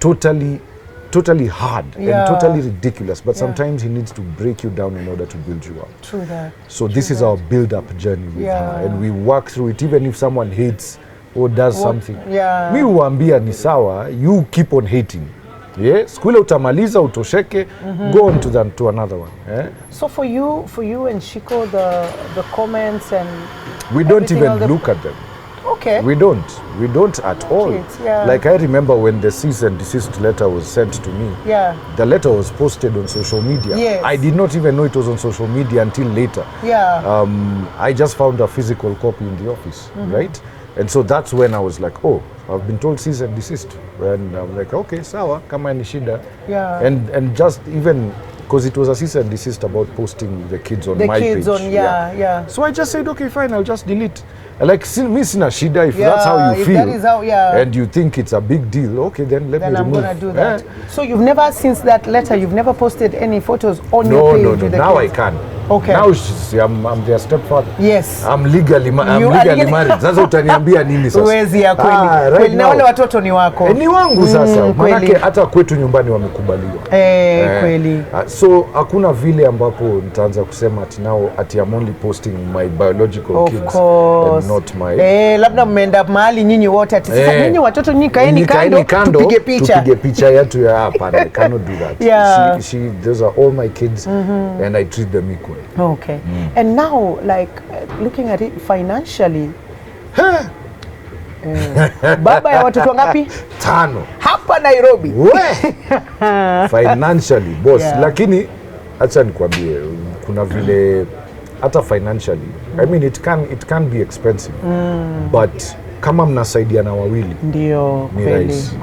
totally hard and totally ridiculous, but sometimes He needs to break you down in order to build you up. True that. So this is our build-up journey with her, and we work through it. Even if someone hates or does something, mi huambia ni sawa, you keep on hating. Siku ile utamaliza utosheke, go on to another one. So for you and Shiko, the comments and we don't even look at them. Okay. We don't at all. Like I remember when the cease and desist letter was sent to me. The letter was posted on social media. I did not even know it was on social media until later. I just found a physical copy in the office, right? And so that's when I was like, oh, I've been told cease and desist. And I'm like, okay, sawa, kama ni shida. And just even because it was a cease and desist about posting the kids on my page. So I just said, okay, fine, I'll just delete. Like, me sina shida, if that's how you feel, that is how, and you think it's a big deal, okay, then let me remove. I'm gonna do that. So you've never, since that letter, you've never posted any photos on your page? No, now kids? I can. Okay. Now I'm their stepfather. Yes. I'm legally married. Sasa utaniambia nini sasa? Uwezi ya kweli. Kweli na wale watoto ni wako. Ni wangu sasa. Manake hata kwetu nyumbani wamekubaliwa. Kweli. So hakuna vile ambapo nitaanza kusema ati now ati I'm only posting my biological kids. Of course. And not my. Labda mmeenda mahali nyinyi wote ati sasa nyinyi watoto nyinyi kaeni kando tupige picha. Tupige picha yetu ya hapa. I cannot do that. Those are all my kids and I treat them equally. Okay. And now, like, looking at it financially, baba ya watoto ngapi? 5 hapa Nairobi. Financially, boss. Lakini acha nikwambie, kuna vile hata financially, I mean it can be expensive, but kama mnasaidiana wawili, ndio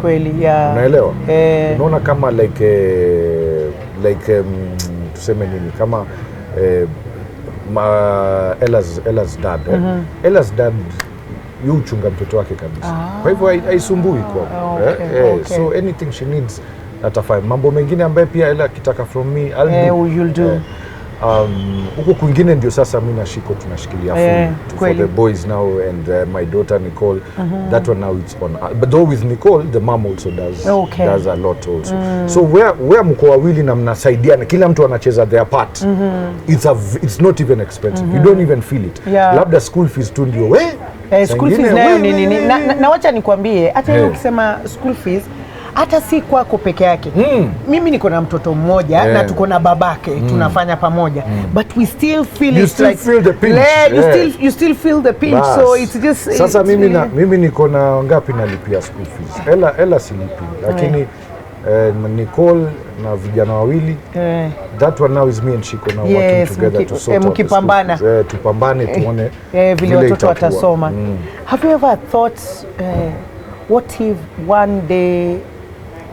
kweli unaelewa? Unaona kama like tuseme nini, kama Ella's dad. Ella's dad yuchunga mtoto wake kabisa. Kwa hivyo haisumbui kwa. So anything she needs atafanya. Mambo mengine ambaye pia Ella kitaka from me, you'll do. Huko kwingine ndio sasa mimi na Shiko tunashikilia for the boys now, and my daughter Nicole, that one now it's on, but though with Nicole the mom also does a lot also. So where mko wawili na mnasaidiana, kila mtu anacheza their part, it's not even expensive. You don't even feel it. Labda school fees tu ndio school fees nayo nini na wacha nikwambie, hata hiyo ukisema school fees hata si kwako peke yake. Mimi niko na mtoto mmoja na tuko na babake, tunafanya pamoja, but we still feel you it, still like feel the pinch. You still feel the pinch. So it's just sasa mimi niko na ngapi nalipia school fees. Ella silipi, lakini Nicole na vijana wawili, that one now is me and Shiko now working together to sort out mkipambana. Tupambane tuone vile watoto watasoma. Have you ever thought what if one day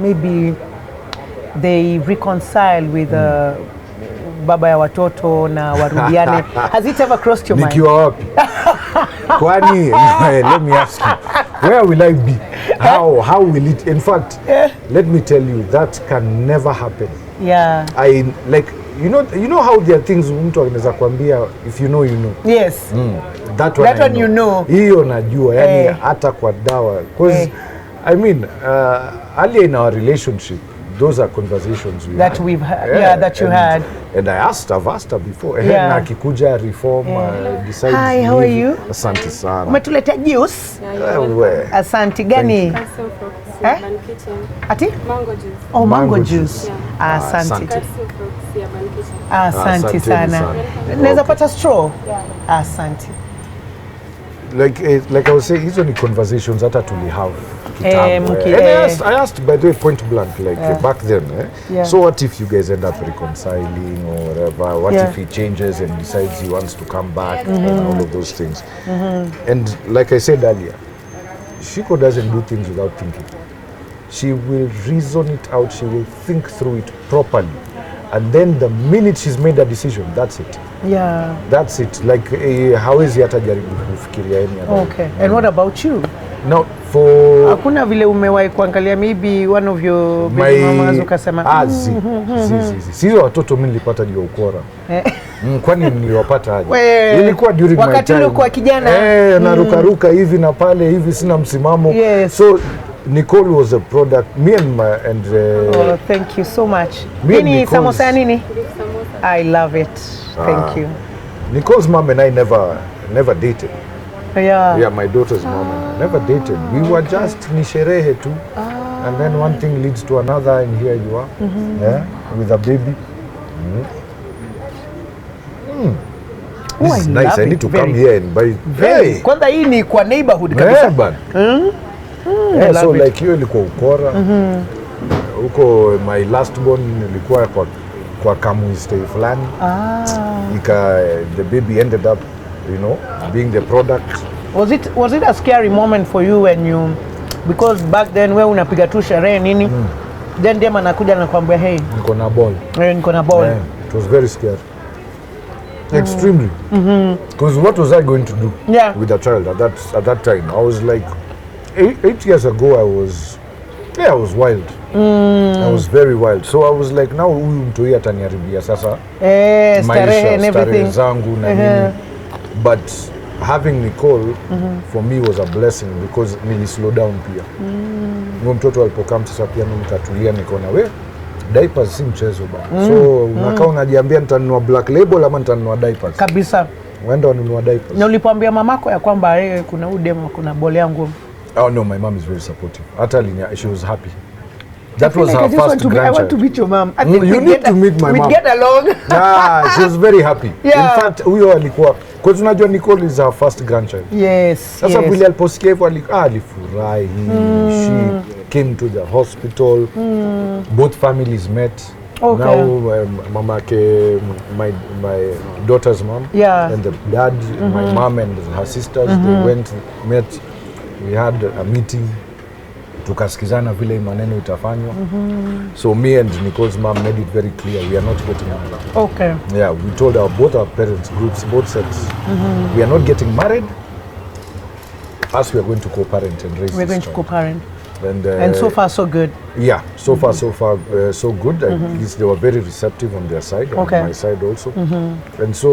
maybe they reconcile with baba ya watoto na warudiane? Has it ever crossed your mind? Nikiwa wapi? Kwani let me ask you, where will I be? How will it? In fact, let me tell you, that can never happen. I like, you know how there are things mtu anaweza kuambia, if you know you know. Yes. That one you know. Hiyo najua, yani hata kwa dawa. Because I mean, earlier in our relationship, those are conversations that we've had, that you had. And I've asked her before. Na akikuja reform, decide. Hi, how are you? Asante sana. Umetuleta juice? Asante gani? Ati? Mango juice. Oh, mango juice. Asante. Asante sana. Naweza pata straw? Asante. Like I was saying, hizo ni conversations hata tuli have. And I asked by the way point blank, like back then, so what if you guys end up reconciling or whatever? What if he changes and decides he wants to come back and all of those things? And like I said earlier, Shiko doesn't do things without thinking. She will reason it out, she will think through it properly. And then the minute she's made a decision, that's it. Yeah. That's it. Like, how is yata jaribu kufikiria any other? Okay. And what about you? Now, for... Hakuna vile umewahi kuangalia maybe one of your baby mamas ukasema... Sio watoto mimi nilipata juu ukora. Kwani niliwapata aje? Ilikuwa during my time. Wakati ulikuwa kijana. Naruka hivi na pale hivi sina msimamo. Yes. So Nicole was a product. Me and oh, thank you so much. Nini samosa nini? Samosa. I love it. Thank you. Nicole's mom and I never dated. Yeah, my daughter's mom and I never dated. We were just ni sherehe tu. And then one thing leads to another and here you are. With a baby. This is nice. I need to come here and buy. Hey. Kwanza hii ni kwa neighborhood kabisa. So like hiyo ilikuwa ukora. Huko my last born ilikuwa kwa Kamui stay fulani. The baby ended up, being the product. Was it a scary moment for you when you, because back then wewe unapiga tu sherehe nini? Then dem anakuja na kwambia hey, niko na ball. Niko na ball. It was very scary. Extremely. Because what was I going to do with a child at that time? I was like 8 years ago I was wild. I was very wild. So I was like, now huyu mtu hii ataniharibia sasa. Starehe zangu na nini. But having Nicole for me was a blessing because nili slow down pia. Mtoto alipokam sasa pia mimi nikatulia nikaona diapers si mchezo bana. So unakaa unajiambia nitanunua Black Label ama nitanunua diapers. Kabisa. Uenda ununua diapers. Na ulipoambia mamako ya kwamba kuna udemo kuna bole yangu? Oh no, my mom is very supportive. She was happy. That was her first grandchild. I want to meet your mom. I think you need to meet my mom. We get along. She was very happy. In fact, huyo alikuwa, because unajua Nicole is her first grandchild. Yes. Sasa vile aliposikia hivyo alifurahi. She came to the hospital. Both families met. Okay. Now my daughter's mom and the dad, my mom and her sisters, they met. We had a meeting. Tukasikizana vile maneno itafanywa. So me and Nicole's mom made it very clear we are not getting married. Okay. Yeah, we told both our parents groups, both sets, we are not getting married. As we are going to co-parent and raise. We're going to co-parent. And so far so good. Yeah, so far so good. At least they were very receptive on their side, on my side also. And so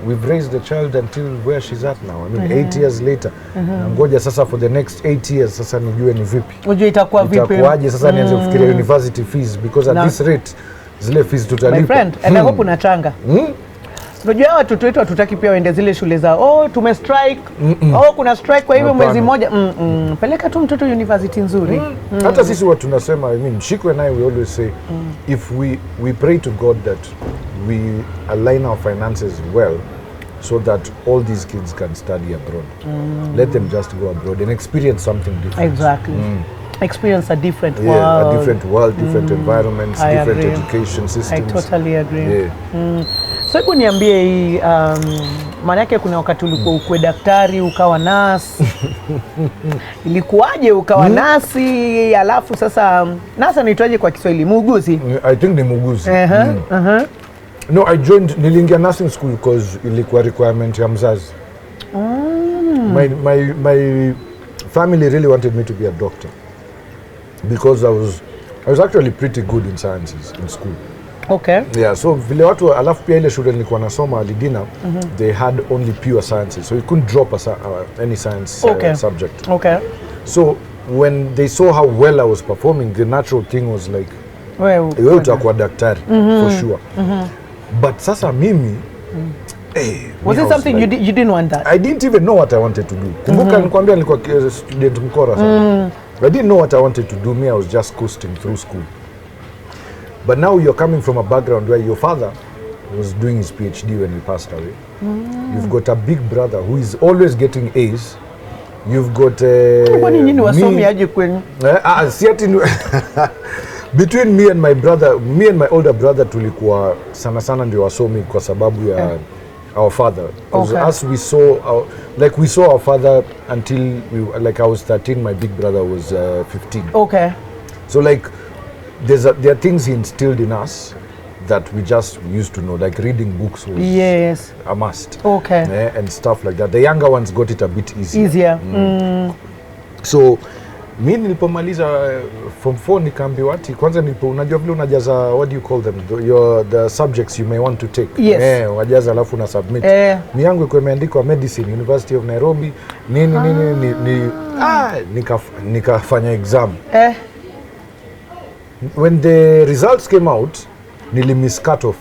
we've raised the child until where she's at now. I mean 8 years later. Ngoja sasa for the next 8 years sasa nijue ni vipi. Unajua itakuwa vipi? Itakuwaje sasa nianze kufikiria university fees because at this rate zile fees tutalipa. My friend, and I hope unachanga. Unajua watoto wetu hatutaki pia waende zile shule za tume strike. Kuna strike kwa hivyo mwezi mmoja. Peleka tu mtoto university nzuri. Hata sisi watu tunasema, I mean Shiko and I we always say if we pray to God that we align our finances well so that all these kids can study abroad. Let them just go abroad and experience something different. Exactly. Experience a different world. Yeah, a different world, different environments, different education systems. I totally agree. Yeah. So hebu niambie hii maana yake kuna wakati ulikuwa ukwe daktari ukawa nurse. Ilikuwaje ukawa nasi alafu sasa nasa anaitwaje kwa Kiswahili? Muuguzi? I think ni muuguzi. No, niliingia nursing school because ilikuwa requirement ya mzazi. My family really wanted me to be a doctor because I was actually pretty good in sciences in school. Okay. Yeah, so vile watu alafu pia ile shule nilikuwa nasoma Alidina, they had only pure sciences, so you couldn't drop any science subject. Okay. So when they saw how well I was performing, the natural thing was like, wewe utakuwa daktari for sure. But sasa mimi, was it something like, you didn't want that? I didn't even know what I wanted to do. Kumbuka nikwambia nilikuwa student mkora sana. I didn't know what I wanted to do. Me, I was just coasting through school. But now you're coming from a background where your father was doing his PhD when he passed away. You've got a big brother who is always getting A's. You've got between me and my brother, me and my older brother tulikuwa sana ndio wasomi kwa sababu ya our father. As we saw we saw our father until I was 13, my big brother was 15. Okay. So like there are things he instilled in us that we just used to know, like reading books was a must. Okay. And stuff like that. The younger ones got it a bit easier. So mi nilipomaliza form 4 nikaambiwa ati kwanza unajua vile unajaza, what do you call them, the subjects you may want to take. Wajaza alafu na submit. Mi yangu iko imeandikwa medicine, University of Nairobi, nikafanya exam. When the results came out, nilimiss cut off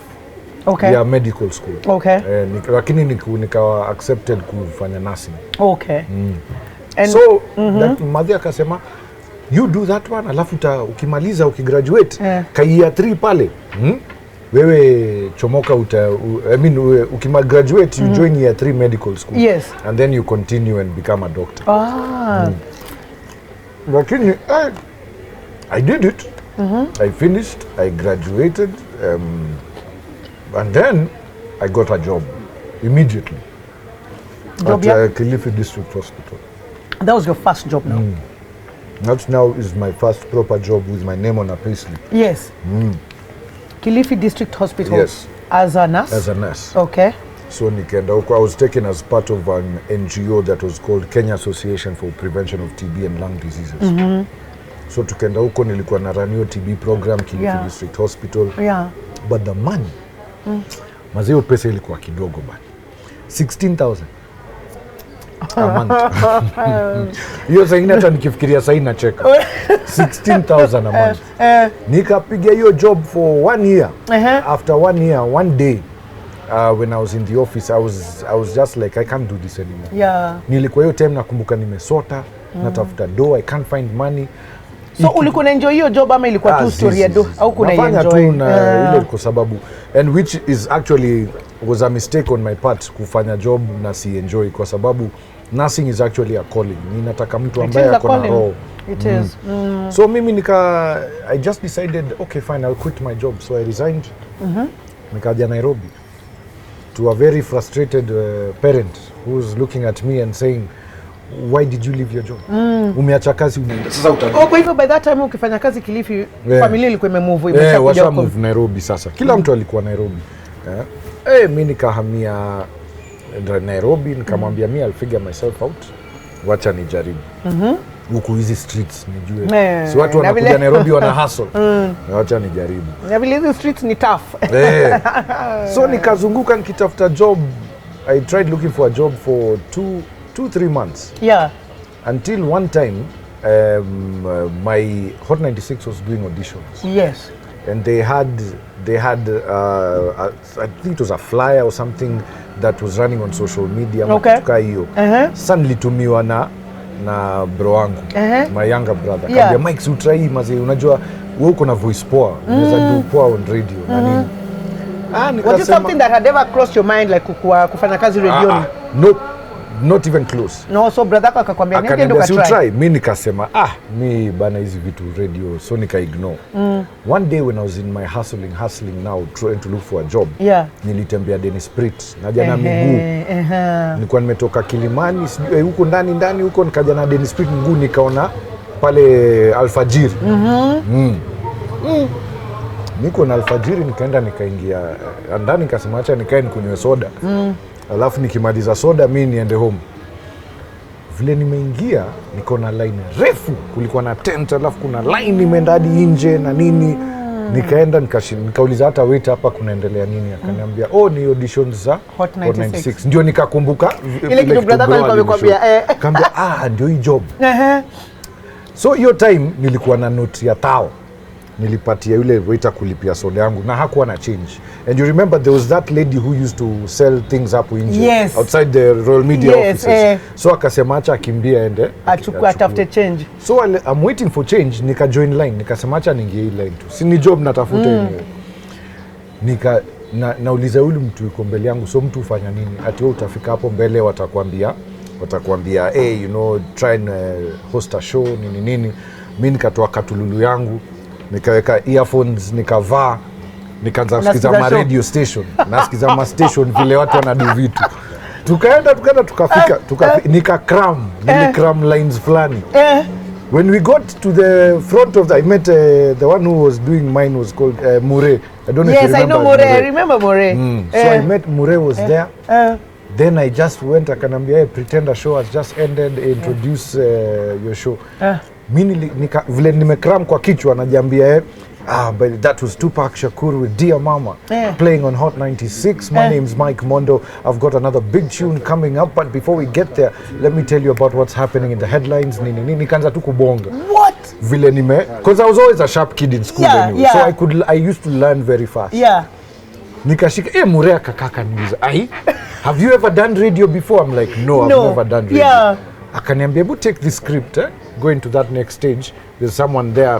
ya medical school. Lakini nikawa accepted kufanya nursing. And so madhi akasema you do that one, alafu ukimaliza ukigraduate year 3 pale wewe chomoka ukigraduate you join year 3 medical school. And then you continue and become a doctor. Lakini I did it. I finished, I graduated, and then I got a job immediately at Kilifi District Hospital. That was your first job now? That now is my first proper job with my name on a payslip. Kilifi District Hospital? Yes. As a nurse? As a nurse. Okay. So I was taken as part of an NGO that was called Kenya Association for Prevention of TB and Lung Diseases. So tukenda huko nilikuwa na run TB program Kilifi District Hospital. But the money, mazeo pesa ilikuwa kidogo bana. 16,000 a month. Hiyo saa ingine hata nikifikiria saa hii nacheka. 16,000 a month. Nikapiga hiyo job for 1 year. After 1 year, one day, when I was in the office, I was just like, I can't do this anymore. Nilikuwa hiyo time nakumbuka nimesota, natafuta dough, I can't find money. So ulikuwa enjoy hiyo job ama ilikuwa tu story ya do au kuna enjoy? Nafanya tu na ile kwa sababu, and which is actually was a mistake on my part kufanya job na si enjoy kwa sababu nursing is actually a calling. Ninataka mtu ambaye ako na roho. It is. So mimi I just decided, okay fine, I'll quit my job. So I resigned. Nikaja Nairobi to a very frustrated parent who's looking at me and saying, why did you leave your job? Umeacha kazi unaenda. Sasa kwa hivyo by that time ukifanya kazi Kilifi, familia ilikuwa imemove washa move Nairobi sasa. Kila mtu alikuwa Nairobi. Mimi nikahamia Nairobi, nikamwambia mimi I'll figure myself out. Wacha nijaribu. Huku hizi streets nijue. Si watu wanakuja Nairobi wana hustle. Wacha nijaribu. Na vile hizi streets ni tough. So nikazunguka nikitafuta job. I tried looking for a job for 2-3 months. Until one time, my Hot 96 was doing auditions. And they had I think it was a flyer or something that was running on social media. Matuka hiyo. Sasa nilitumiwa na bro wangu, my younger brother. Kaambia Mike, utrai maze, unajua wewe uko na voice poa, unaweza do poa on radio na nini. Was it something that had ever crossed your mind, like kufanya kazi radioni? No, not even close. No, so brother akakwambia niende ndo try. Mimi nikasema mi bana hizi vitu radio, so nika ignore. One day when I was in my hustling now trying to look for a job, nilitembea Dennis Prit naja na miguu. Nilikuwa nimetoka Kilimani huko ndani huko, nikaja na Dennis Prit mguu, nikaona pale alfajiri. Niko na alfajiri, nikaenda nikaingia ndani, nikasema acha nikae nikunywe soda. Alafu nikimaliza soda mimi niende home. Vile nimeingia niko na line refu, kulikuwa na tent, alafu kuna line imeenda hadi nje na nini. Nikaenda nikauliza hata wait hapa kunaendelea nini, akaniambia ni auditions za Hot 96. Ndio nikakumbuka ile kitu brother alikuwa amekwambia kaambia ndio hii job. So hiyo time nilikuwa na note ya tao, nilipatia yule waiter kulipia soda yangu na hakuwa na change. And you remember there was that lady who used to sell things hapo nje outside the Royal Media offices. So akasema acha akimbia ende atafute change. So I'm waiting for change, nika join line, nikasema acha niingie hii line tu. Si ni job natafuta yenyewe. nauliza yule mtu yuko mbele yangu, so mtu ufanya nini? Ati wewe utafika hapo mbele watakwambia hey, you know, try and host a show nini. Mimi nikatoa katululu yangu, nikaweka earphones, nikavaa, nikaanza kusikiza ma radio station, nasikiza ma station vile watu wanadu vitu. Tukaenda tukafika, nilikram lines fulani. When we got to the front of I met the one who was doing mine was called Mure. I don't know if you remember. Yes, I know Mure. I remember Mure. So I met Mure was there. Then I just went, akanambia, hey, pretend a show has just ended, introduce your show. Mimi vile nimekram kwa kichwa najiambia but that was Tupac Shakur with Dear Mama playing on Hot 96. My name's Mike Mondo. I've got another big tune coming up, but before we get there, let me tell you about what's happening in the headlines. Nikaanza tu kubonga. What? Vile because I was always a sharp kid in school anyway. So I used to learn very fast. Yeah. Nikashika, Murea kakaka niuliza, have you ever done radio before? I'm like, no, I've never done radio. Yeah. Akaniambia, hebu take the script, go into that next stage. There's someone there,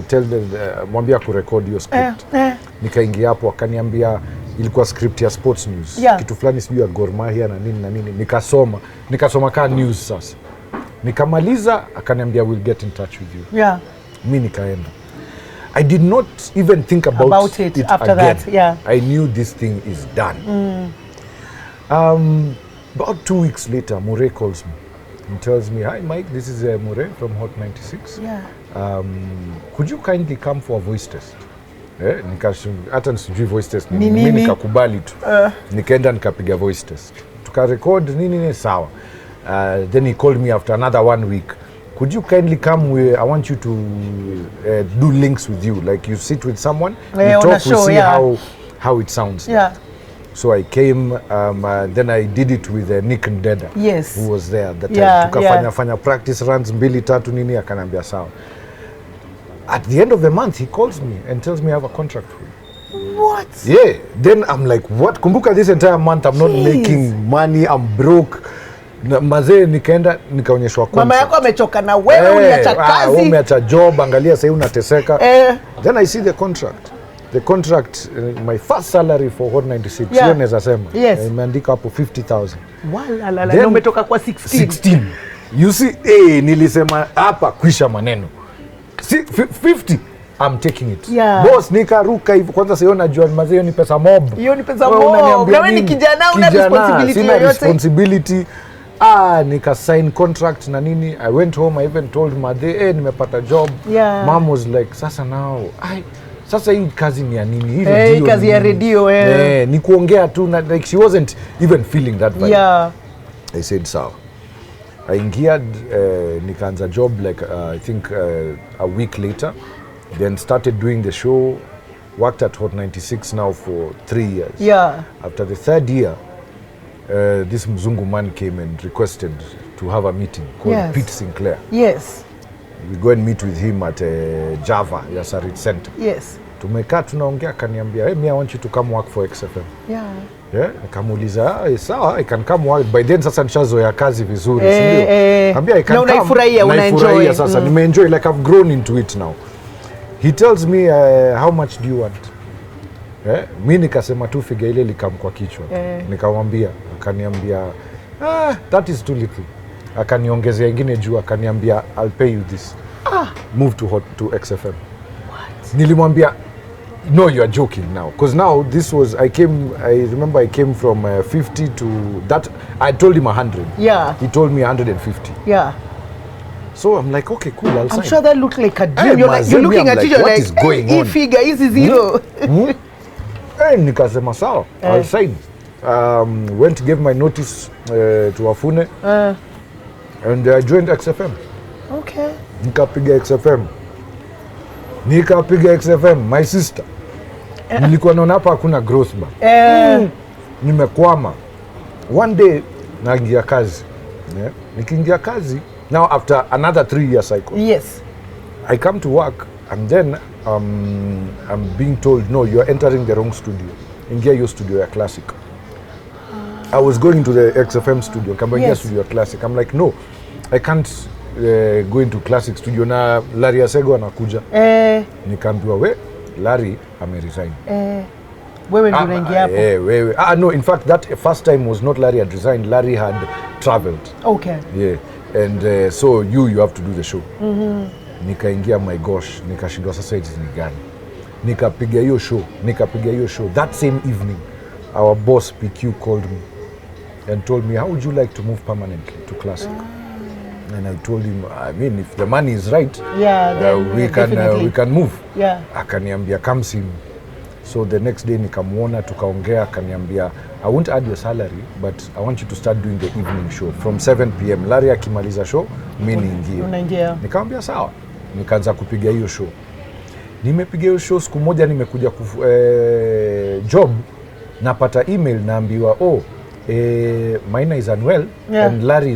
tell them, mwambia kurecord your script. Nikaingia hapo, akaniambia, ilikuwa script ya sports news. Kitu fulani sijui ya Gor Mahia na nini. Nikasoma kaa news sasa. Nikamaliza, akaniambia, we'll get in touch with you. Yeah. Mimi nikaenda. I did not even think about it after again. that. Yeah. I knew this thing is done. About 2 weeks later, Mure calls me and tells me, hi Mike, this is Mure from Hot 96. Yeah. Could you kindly come for a voice test? Hata nisijui voice test. Mimi nikakubali tu. Nikaenda nikapiga voice test. Tukarecord nini sawa. Then he called me after another 1 week. Could you kindly come? I want you to do links with you. Like you sit with someone, we talk, we see how it sounds. Yeah. So I came, then I did it with Nick Ndeda, who was there at the time. Tukafanya practice runs 2-3 nini, akanambia sawa. At the end of the month, he calls me and tells me I have a contract for you. What? Yeah. Then I'm like, what? Kumbuka, this entire month I'm not making money, I'm broke. Mazee nikaenda nikaonyeshwa contract. Mama yako amechoka na wewe, uliacha kazi. Umeacha job, angalia sasa unateseka. Then I see the contract. The contract, my first salary for Hot 96, sio naweza sema. Imeandika hapo 50,000. Wala na umetoka kwa 16. You see, nilisema hapa kwisha maneno. 50, I'm taking it. Boss, nikaruka hivyo. Kwanza sio najua mazee ni pesa mob. Hiyo ni pesa mob. Na wewe ni kijana una responsibility yoyote. Responsibility. Nika sign contract na nini. I went home, I even told Made, nimepata job. Mom was like, sasa now, sasa hii kazi ni ya nini? Hii radio kazi ya radio. Ni kuongea tu, like she wasn't even feeling that vibe. I said sawa. I ingiad, nikaanza job like I think a week later. Then started doing the show. Worked at Hot 96 now for 3 years. After the 3rd year, this Mzungu man came and requested to have a meeting called Pete Sinclair. We go and meet with him at Java, Yasarit Center. Tumekaa tunaongea, kaniambia, hey, me I want you to come work for XFM. Nikamuuliza, sawa, I can come work. By then sasa nishazoea kazi vizuri, sindio? Kambia I can come. Unaifurahia sasa, nimeenjoy, like I've grown into it now. He tells me, how much do you want? Mimi nikasema tu figa ile likam kwa kichwa. Nikamwambia, akaniambia, that is too little. Akaniongezea ingine juu, akaniambia, I'll pay you this. Move to XFM. What? Nilimwambia, no, you are joking now. Because now this was, I remember I came from 50 to that. I told him 100. He told me 150. So I'm like, okay, cool, I'll sign. I'm sure that looked like a dream. You're looking at it, you're like, what is going on? Figure is zero. Nikasema sawa, I'll sign. Went, gave my notice to Afune, and I joined XFM. Okay. Nikapiga XFM, my sister. Nilikuwa naona hapa hakuna growth ba. Nimekwama. One day naingia kazi. Nikiingia kazi, now after another 3 year cycle. I come to work and then I'm being told, no, you're entering the wrong studio. Ingia your studio ya Classic. I was going to the XFM studio, Kambangia studio ya Classic. I'm like, no, I can't go into Classic studio na Larry Asego anakuja. Nikaambiwa, we, Larry ameresign. Wewe ndio unaingia hapo. Wewe. No, in fact that first time was not Larry had resigned. Larry had traveled. Okay. Yeah. And so you have to do the show. Nikaingia, my gosh, nikashindwa sasa hizi ni gani. Nikapiga hiyo show. That same evening, our boss PQ called me and told me, how would you like to move permanently to Classic? And I told him, I mean, if the money is right, we can move. Yeah. Akaniambia, come see me. So the next day nikamuona, tukaongea, akaniambia, I won't add your salary, but I want you to start doing the evening show from 7 p.m. Larry akimaliza show, mimi niingie. Nikamwambia sawa. Nikaanza kupiga hiyo show. Nimepiga hiyo show, siku moja nimekuja job, napata email naambiwa, Maina is unwell, and Larry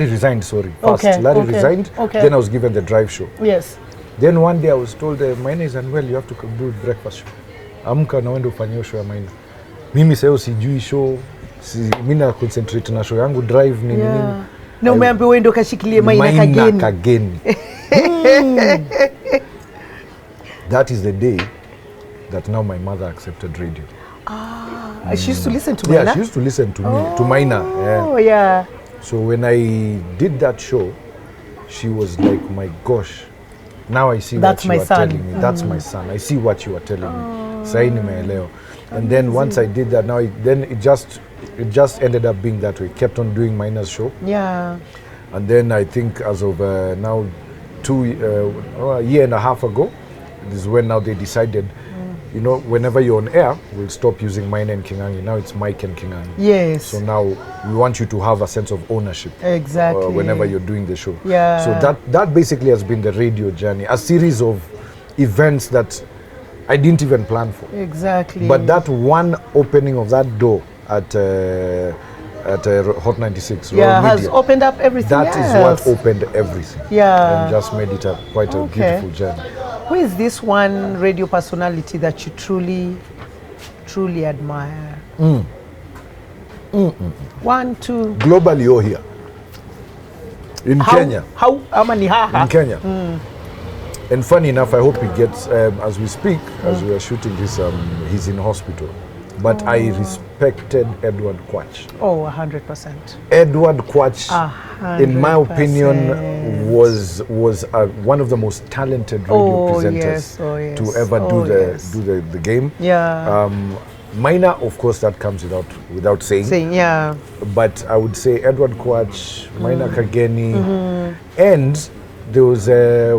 resigned, sorry. First, Larry resigned, then I was given the drive show. Yes. Then one day I was told, Maina is unwell, you have to do breakfast show. Amka na uende ufanye show ya Maina. Mimi sasa sijui show, mimi na concentrate na show yangu drive nini. Na umeambiwa uende ukashikilie Maina kageni. That is the day that now my mother accepted radio. She used to listen to Maina? Yeah, she used to listen to me, to Maina. Oh, yeah. So when I did that show, she was like, my gosh, now I see what you are telling me. That's my son. I see what you are telling me. Sahi nimeelewa. And then once I did that, it just ended up being that way. Kept on doing Maina's show. Yeah. And then I think as of now, a year and a half ago, this is when now they decided, you know, whenever you're on air, we'll stop using Maina and Kingangi. Now it's Mike and Kingangi. Yes. So now we want you to have a sense of ownership. Exactly. Whenever you're doing the show. Yeah. So that basically has been the radio journey. A series of events that I didn't even plan for. Exactly. But that one opening of that door at Hot 96 has opened up everything. That is what opened everything. Yeah. And just made it quite a beautiful journey. Who is this one radio personality that you truly admire? 1, 2. Globally, you're here. In Kenya. In Kenya. And funny enough, I hope he gets, as we speak, as we are shooting this, he's in hospital. But I respected Edward Kwach. Oh, 100%. Edward Kwach, in my opinion, was one of the most talented radio presenters to ever do the game. Yeah. Maina, of course, that comes without saying. Yeah. But I would say Edward Kwach, Maina Kageni, and there was,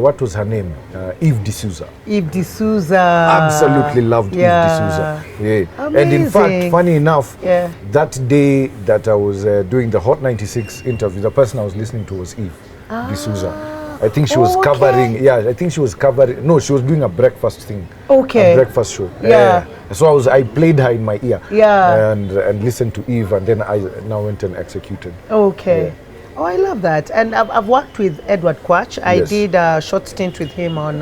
what was her name? Eve D'Souza. Eve D'Souza. Absolutely loved Eve D'Souza. Yeah. And in fact, funny enough, that day that I was doing the Hot 96 interview, the person I was listening to was Eve D'Souza. I think she was covering, no, she was doing a breakfast thing. Okay. A breakfast show. Yeah. So I played her in my ear. Yeah. And listened to Eve, and then I now went and executed. Okay. Yeah. Oh, I love that. And I've worked with Edward Kwach. I did a short stint with him on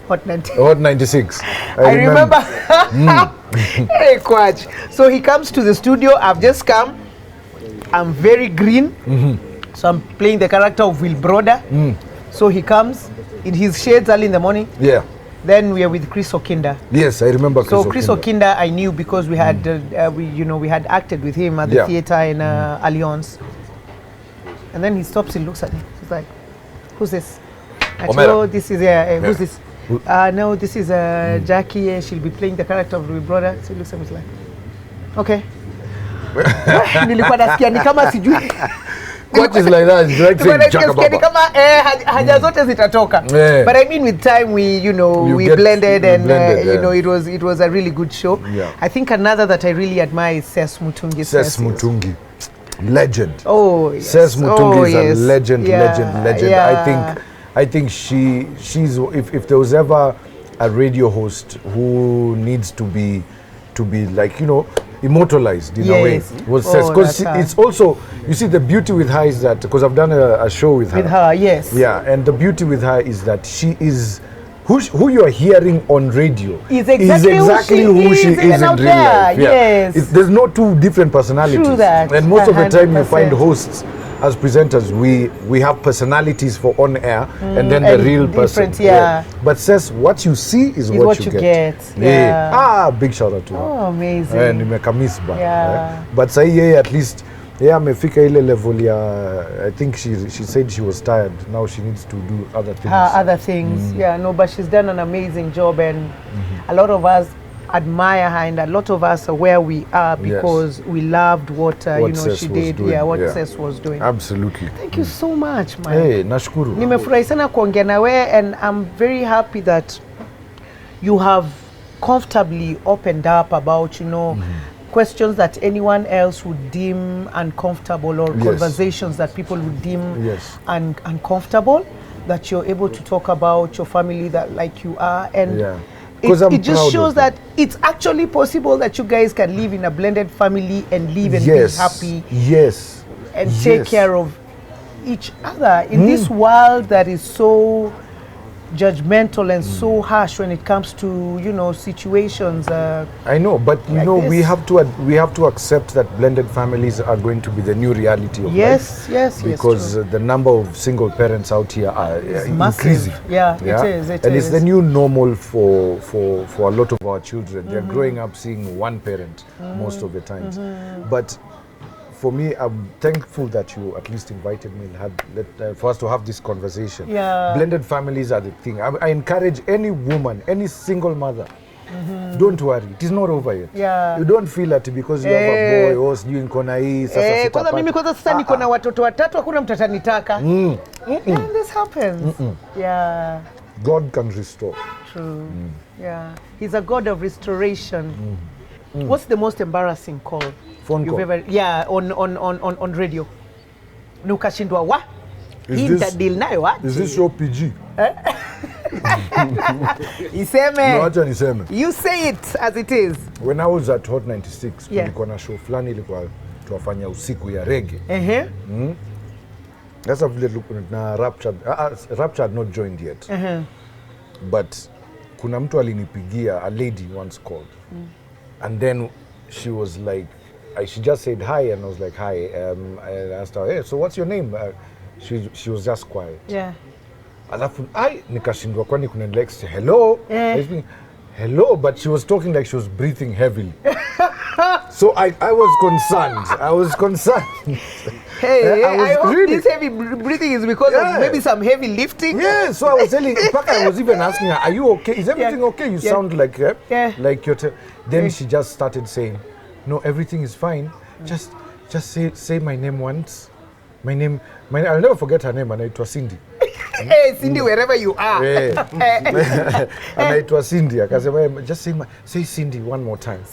Hot 96. Hot 96. I remember. Hey, Kwach. So he comes to the studio. I've just come. I'm very green. So I'm playing the character of Will Broder. So he comes in his shades early in the morning. Yeah. Then we are with Chris Okinda. Yes, I remember Chris So Chris Okinda I knew because we had we had acted with him at the theater in Allianz. And then he stops and looks at me. He's like, "Who's this?" I said, "Oh, this is who's this?" No, this is Jackie. She'll be playing the character of Will Broder. So he looks at me, he's like, "Okay." Nilikuwa nasikia ni kama sijui. What is like that? Haja zote zitatoka. But I mean, with time we blended, and it was a really good show. I think another that I really admire is Ses Mutungi. Ses Mutungi, legend. Oh, yes. Ses Mutungi is a legend. Yeah. I think she's if there was ever a radio host who needs to be like, immortalized in a way, was Ses, because it's also, you see, the beauty with her is that, because I've done a show with her. With her, yes. Yeah, and the beauty with her is that she is who you are hearing on radio is exactly who she is in real life. Yes. There's no two different personalities. True that. And most of the time you find hosts as presenters, we have personalities for on air, and then the real person. Yeah. But says what you see is what you get. Yeah. Big shout out to her. Oh, amazing. And nimekamisba. Yeah. But say at least amefika ile level ya, I think she said she was tired. Now she needs to do other things. Other things. Yeah, no, but she's done an amazing job, and a lot of us admire her, and a lot of us are where we are because we loved what she did. What Cess was doing. Absolutely. Thank you so much, man. Hey, nashukuru. Nimefurahi sana kuongea nawe, and I'm very happy that you have comfortably opened up about, questions that anyone else would deem uncomfortable, or conversations that people would deem uncomfortable, that you're able to talk about your family that like you are, and it just shows that it's actually possible that you guys can live in a blended family and live and be happy and take care of each other in this world that is so judgmental and so harsh when it comes to situations. I know, but like we have to accept that blended families are going to be the new reality of life. Yes, because the number of single parents out here are increasing. Yeah, it is. It's the new normal for a lot of our children. They're growing up seeing one parent most of the times. But for me, I'm thankful that you at least invited me and for us to have this conversation. Yeah. Blended families are the thing. I encourage any woman, any single mother, don't worry, it is not over yet. Yeah. You don't feel that because you have a boy or sijui niko na hii sasa kwanza mimi sasa niko na watoto watatu, hakuna mtu atanitaka. And this happens. Yeah. God can restore. True. Yeah. He's a God of restoration. What's the most embarrassing call? Phone call. On radio. Nukashindwa wa? Deal nayo wapi? Is this show PG? Iseme. No, acha niseme. You say it as it is. When I was at Hot 96, kulikuwa na show fulani ilikuwa tuwafanya usiku ya reggae. That's a vile na Rapture had not joined yet. But kuna mtu alinipigia, a lady once called. And then she was like, she just said hi, and I was like, hi. I asked her, hey, so what's your name? She was just quiet. Yeah. Alafu, nikashindwa kwani kuna Lex, hello? Hello, but she was talking like she was breathing heavily. So I was concerned. Hey, I hope really, this heavy breathing is because of maybe some heavy lifting. Yeah, so I was telling, in fact, I was even asking her, are you okay? Is everything okay? You sound like like you're... Then she just started saying, no, everything is fine. Just say my name once. My name, I'll never forget her name, and it was Cindy. Hey, Cindy, wherever you are. And it was Cindy. Just say Cindy one more time.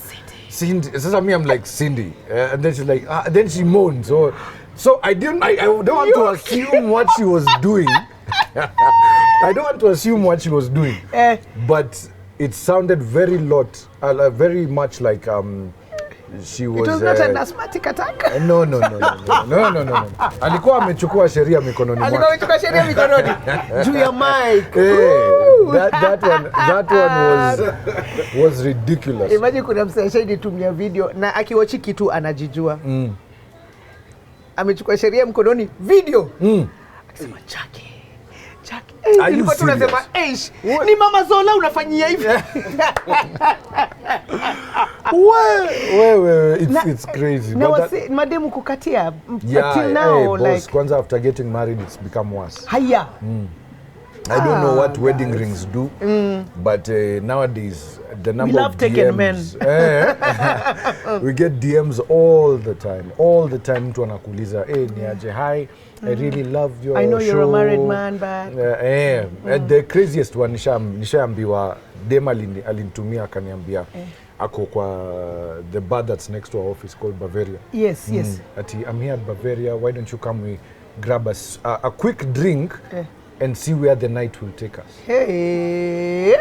Cindy. So me, I'm like, Cindy. And then she's like, then she moans. So I don't want to assume what she was doing. I don't want to assume what she was doing. But it sounded very much like she was... It was not an asthmatic attack? No. Alikuwa amechukua sheria mikononi mwake. Juu ya mic. That one was ridiculous. Imagine kuna msashahidi tumia video na akiwachi kitu anajijua. Amechukua sheria mkononi video. Akisema Jackie. Ilikuwa tunasema ni Mama Zola unafanyia hivi. It's crazy. Mademu kukatia until now, boss, kwanza after getting married it's become worse. Haya. I don't know what wedding rings do, but nowadays the number of DMs, we get DMs all the time. Mtu anakuuliza, niaje, hi, I really love your show. I know you're a married man, but the craziest one nishaambiwa, Dema alinitumia akaniambia ako kwa the bar that's next to our office called Bavaria. Yes. Ati, I'm here at Bavaria, why don't you come, we grab a quick drink and see where the night will take us. Hey,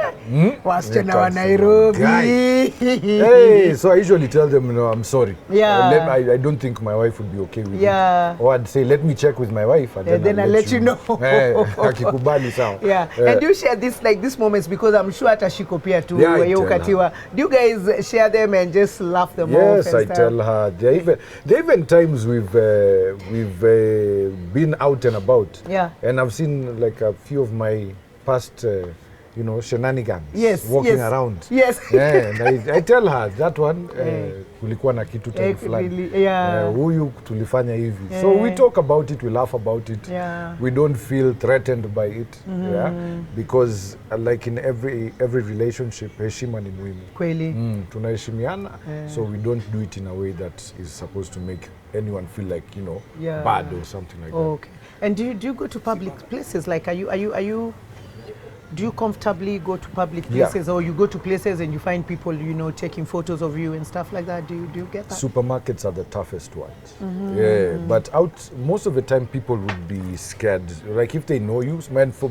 wasichana wa Nairobi. Hey, so I usually tell them, I'm sorry. Yeah. I don't think my wife would be okay with it. Or I'd say, let me check with my wife, and then I'll let you know. Akikubali sawa. And you share these moments, because I'm sure at Shiko pia too. Do you guys share them and just laugh them off? Yes, I tell her. There even times we've been out and about. Yeah. And I've seen like a few of my past shenanigans walking around. Yes. And I tell her that one kulikuwa na kitu fulani. Huyu tulifanya hivi. So we talk about it, we laugh about it. We don't feel threatened by it. Because like in every relationship, heshima ni muhimu. Kweli. Tunaheshimiana, so we don't do it in a way that is supposed to make anyone feel like, bad or something like that. Okay. And do you go to public places? Like, do you comfortably go to public places, or you go to places and you find people, taking photos of you and stuff like that? Do you get that? Supermarkets are the toughest ones. Yeah, but out most of the time people would be scared. Like if they know you,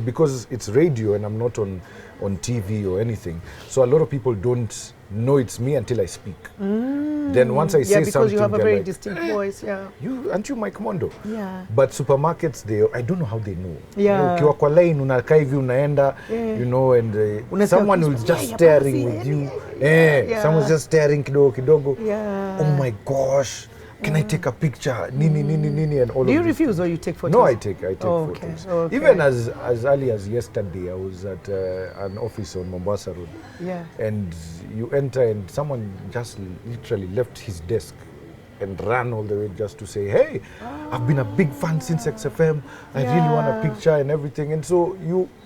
because it's radio and I'm not on TV or anything. So a lot of people don't know it's me until I speak. Then once I say something, because you have a very distinct voice. Aren't you Mike Mondo? Yeah. But supermarkets, I don't know how they know. Yeah. Ukiwa kwa line unakaa hivi unaenda, and someone will just staring with you. Someone's just staring kidogo. Yeah. Oh my gosh. Can I take a picture? Nini, and all of Do you refuse or you take photos? No, I take photos. Okay. Even as early as yesterday, I was at an office on Mombasa Road. Yeah. And you enter and someone just literally left his desk and ran all the way just to say, hey, I've been a big fan since XFM. I really want a picture and everything. And so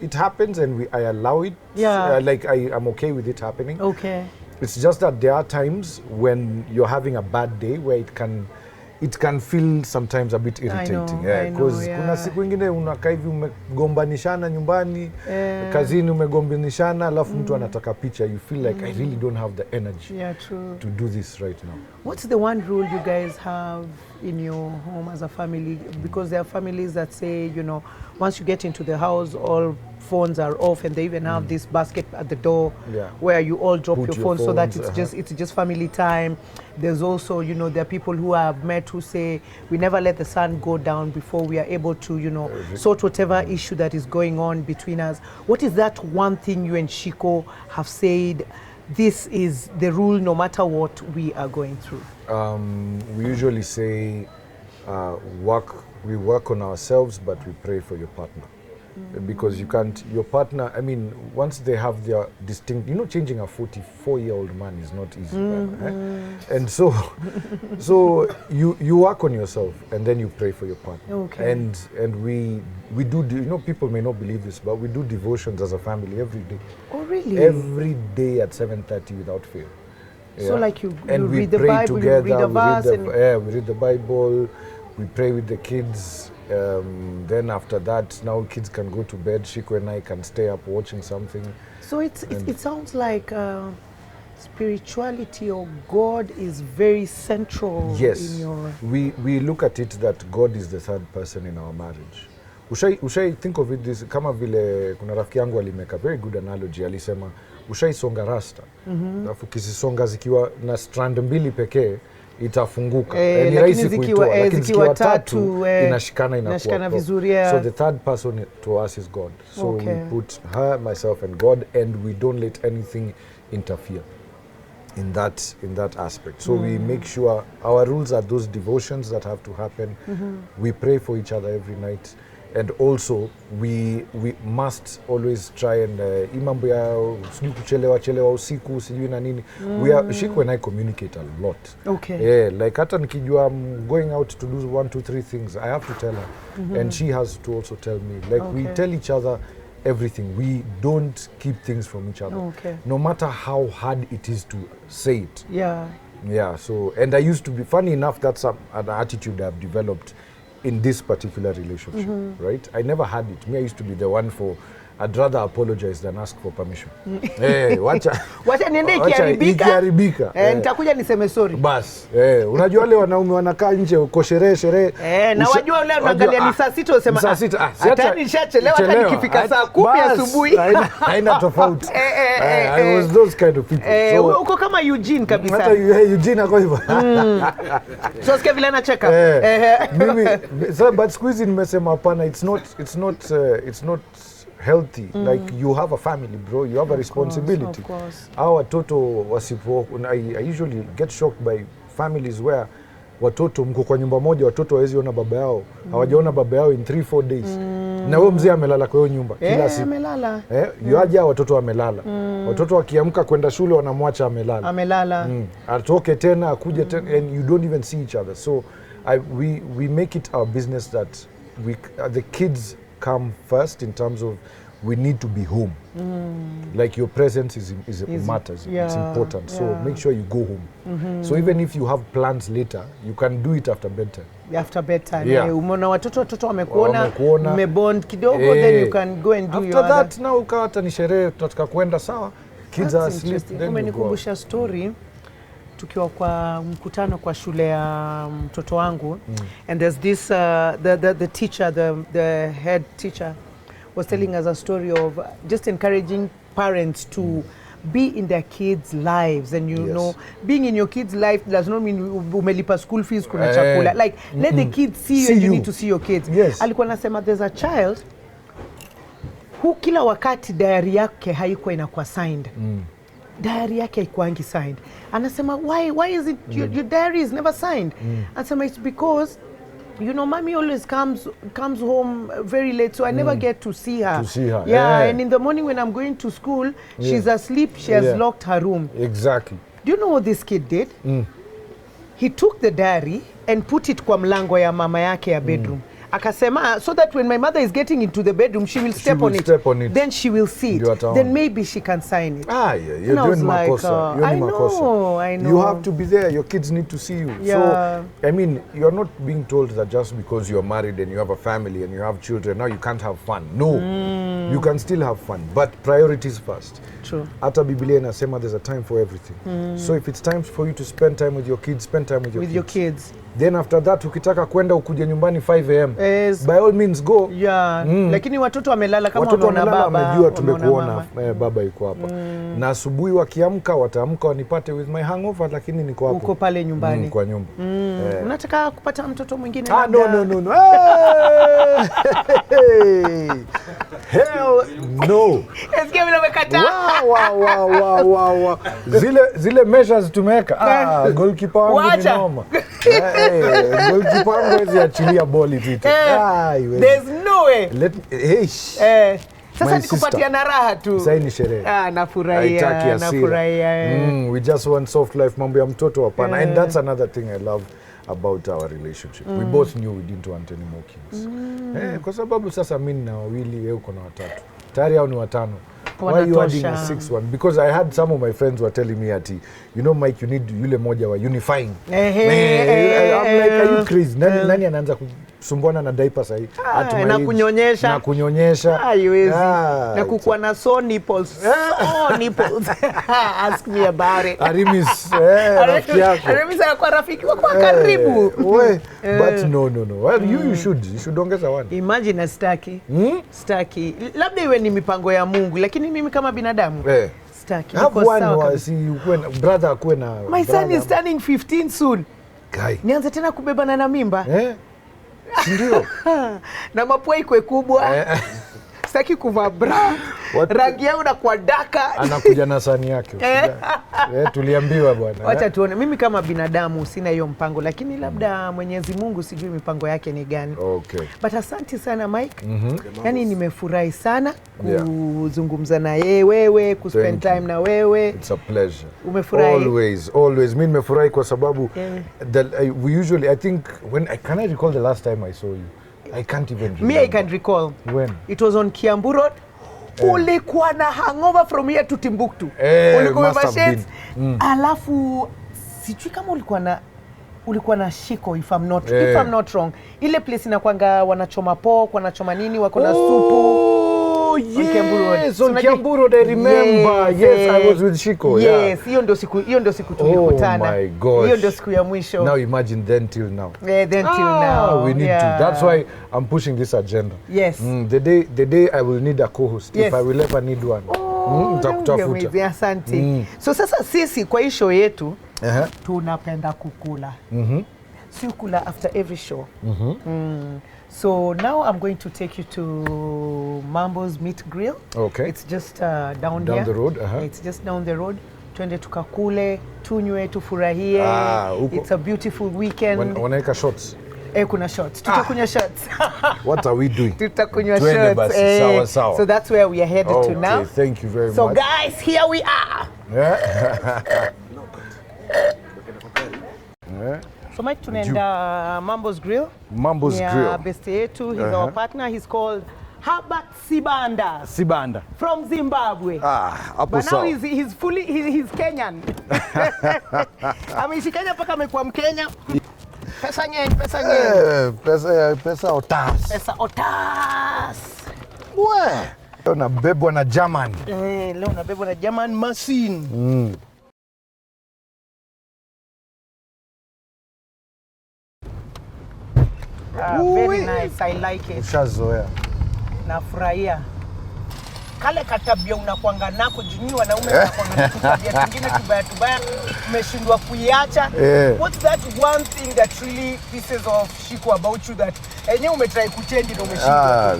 it happens and I allow it. Yeah. I'm okay with it happening. Okay. It's just that there are times when you're having a bad day where it can feel sometimes a bit irritating. Because kuna siku ingine unakaa hivi umegombanishana nyumbani, kazini umegombanishana, alafu mtu anataka picha. You feel like I really don't have the energy to do this right now. What's the one rule you guys have in your home as a family? Because there are families that say, once you get into the house, all phones are off, and they even have this basket at the door where you all drop your phones so that it's just family time. There's also, there are people who I've met who say we never let the sun go down before we are able to, sort whatever issue that is going on between us. What is that one thing you and Shiko have said, this is the rule no matter what we are going through? We usually say we work on ourselves, but we pray for your partner. Because you can't, your partner, once they have their distinct, changing a 44-year-old man is not easy. And so you work on yourself and then you pray for your partner. Okay. And we do, people may not believe this, but we do devotions as a family every day. Oh, really? Every day at 7:30 without fail. So like you read the Bible, together, you read a verse, we read the Bible, we pray with the kids. Then after that, now kids can go to bed. Shiko and I can stay up watching something. So it sounds like spirituality or God is very central in your... We look at it that God is the third person in our marriage. Ushai think of it this, kama vile kuna rafiki yangu alimeka very good analogy, alisema ushai songa rasta. Alafu kisisonga zikiwa na strand mbili pekee itafunguka. Ni rahisi kuitoa, lakini zikiwa tatu inashikana vizuri. So the third person to us is God. So we put her, myself and God, and we don't let anything interfere in that aspect. So we make sure our rules are those devotions that have to happen. We pray for each other every night. And also we must always try and imambo ya kuchelewa usiku sijui na nini. Shiko and I communicate a lot. Okay. Like hata nikijua I'm going out to do 1, 2, 3 things, I have to tell her. And she has to also tell me. Like we tell each other everything. We don't keep things from each other. No matter how hard it is to say it. Yeah, so, and I used to be, funny enough, that's an attitude I've developed in this particular relationship, right? I never had it. Me, I used to be the one for I'd rather apologize than ask for permission. Wacha niende ikiharibika. Nitakuja niseme sorry. Bas, unajua wale wanaume wanakaa nje uko sherehe. Na wajua wale wanaangalia ni saa 6 unasema hata nishachelewa hata nikifika saa 10 asubuhi. Haina tofauti. I was those kind of people. So uko kama Eugene kabisa. Hata Eugene ako hivyo. So sikia vile anacheka. Mimi but squeeze nimesema hapana, it's not healthy. Like you have a family, bro, you have a responsibility. Of course. Our watoto wasipo, I usually get shocked by families where watoto mko kwa nyumba moja, watoto hawezi ona baba yao, hawajaona baba yao in 3-4 days. Na wewe mzee amelala kwa hiyo nyumba kila siku. Amelala. Yuaja watoto wamelala. Watoto wakiamka kwenda shule wanamwacha amelala. Atoke tena akuje tena, and you don't even see each other. So we make it our business that the kids come first in terms of we need to be home. Like your presence is matters. It's important. So make sure you go home. So even if you have plans later, you can do it after bedtime. After bedtime. Umeona watoto wamekuona, mmebond kidogo, then you can go and do after your that other. Now ukata ni sherehe tutataka kwenda sawa. Kids are asleep. Umenikumbusha story tukiwa kwa mkutano kwa shule ya mtoto wangu, and there's this the teacher, the head teacher was telling us a story of just encouraging parents to be in their kids' lives, and you know, being in your kids' life does not mean umelipa school fees kuna chakula. Like let the kids see you, and you need to see your kids. Alikuwa anasema there's a child who kila wakati diary yake haikuwa inakuwa signed. Diary yake haikuangi signed. Anasema why is it your diary is never signed? Anasema it's because you know, mommy always comes home very late, so I never get to see her. And in the morning when I'm going to school, she's asleep, she has locked her room. Exactly. Do you know what this kid did? He took the diary and put it kwa mlango ya mama yake ya bedroom. Akasema, so that when my mother is getting into the bedroom, she will step on it. Then she will see it. Then maybe she can sign it. You're doing makosa. I know. You have to be there. Your kids need to see you. So, I mean, you're not being told that just because you're married and you have a family and you have children, now you can't have fun. No, you can still have fun, but priorities first. True. Hata Biblia inasema there's a time for everything. So if it's time for you to spend time with your kids, spend time with your kids. Then after that, ukitaka kwenda ukuje nyumbani 5 AM, by all means go. Lakini watoto wamelala kama wanaona baba. Wamejua tumekuona baba yuko hapa. Na asubuhi wakiamka wataamka wanipate with my hangover, lakini niko hapo. Uko pale nyumbani. Kwa nyumba. Unataka kupata mtoto mwingine? No. Hell no. Esikia vile umekataa. Wow. Zile measures tumeweka. Goalkeeper wangu ni noma. Goalkeeper wangu hawezi achilia ball hivi. There's no way. Sasa nikupatia na raha tu. Sasa ni sherehe. Nafurahia. We just want soft life, mambo ya mtoto hapana. And that's another thing I love about our relationship. We both knew we didn't want any more kids. Kwa sababu sasa mimi na wawili, wewe uko na watatu. Tayari hao ni watano. Why are you adding a 6th one? Because I had some of my friends were telling me ati, you know Mike, you need yule moja wa unifying. I'm like, are you crazy? Nani anaanza kusumbuana na diaper sahi? Na kunyonyesha. Haiwezi. Na kukuwa na sore nipples. Nipples. Ask me about it. Arimis, rafiki yako. Arimis anakuwa rafiki wako karibu. But no. Well, you should ongeza one. Imagine staki. Labda iwe ni mipango ya Mungu, lakini mimi kama binadamu staki. Have one, brother akuwe na. My son is turning 15 soon. Guy. Nianze tena kubebana na mimba. Ndio. Na mapua iko kubwa. Sitaki kuvaa bra. Rangi yangu na kwa daka. Anakuja na sani yake. Tuliambiwa bwana. Wacha tuone. Mimi kama binadamu sina hiyo mpango, lakini labda Mwenyezi Mungu sijui mipango yake ni gani. Okay. But asante sana Mike. Yani nimefurahi sana kuzungumza na wewe, kuspend time na wewe. It's a pleasure. Umefurahi? Always. Mimi nimefurahi kwa sababu we usually, I think, can I recall the last time I saw you? I can't even remember. Me, I can recall. When? It was on Kiambu Road. Ulikuwa na hangover from here to Timbuktu. Ulikuwa umevaa shades. Alafu sijui kama ulikuwa na Shiko if I'm not wrong. Ile place inakuanga wanachoma pork, wanachoma nini, wako na supu. Oh yes, on Kiambu Road, I remember. Yes, I was with Shiko. Yes, hiyo ndio siku tulikutana. Oh my gosh. Hiyo ndio siku ya mwisho. Now imagine then till now. Yeah, then till now. We need to. That's why I'm pushing this agenda. Yes. The day I will need a co-host, if I will ever need one. Ntakutafuta. Asante. So sasa sisi kwa hii show yetu tunapenda kukula. So you kula after every show. So now I'm going to take you to Mambo's Meat Grill. Okay. It's just down the road. It's just down the road. Twende tukakule, tunywe, tufurahie. It's a beautiful weekend. Wanaeka shots. Kuna shots. Tutakunywa shots. What are we doing? Tutakunywa shots. Sawa sawa. So that's where we are headed to now. Okay, thank you very much. So guys, here we are. So Mike, tunaenda Mambo's Grill. Mambo's Grill. Beste yetu, he's our partner. He's called Habat Sibanda. Sibanda. From Zimbabwe. But now he's fully he's Kenyan. Ameshikanya mpaka amekuwa Mkenya. Pesa nyingi. Pesa otas. Pesa otas. Leo nabebwa na German. Leo nabebwa na German machine. Very nice, I like it. Ushazoea. Nafurahia. Kale katabia unakuanga nako juni wanaume wanakuanga na tabia nyingine tubaya umeshindwa kuiacha. What's that one thing that really pieces of Shiko about you that enyewe umetry kuchange ndio umeshindwa?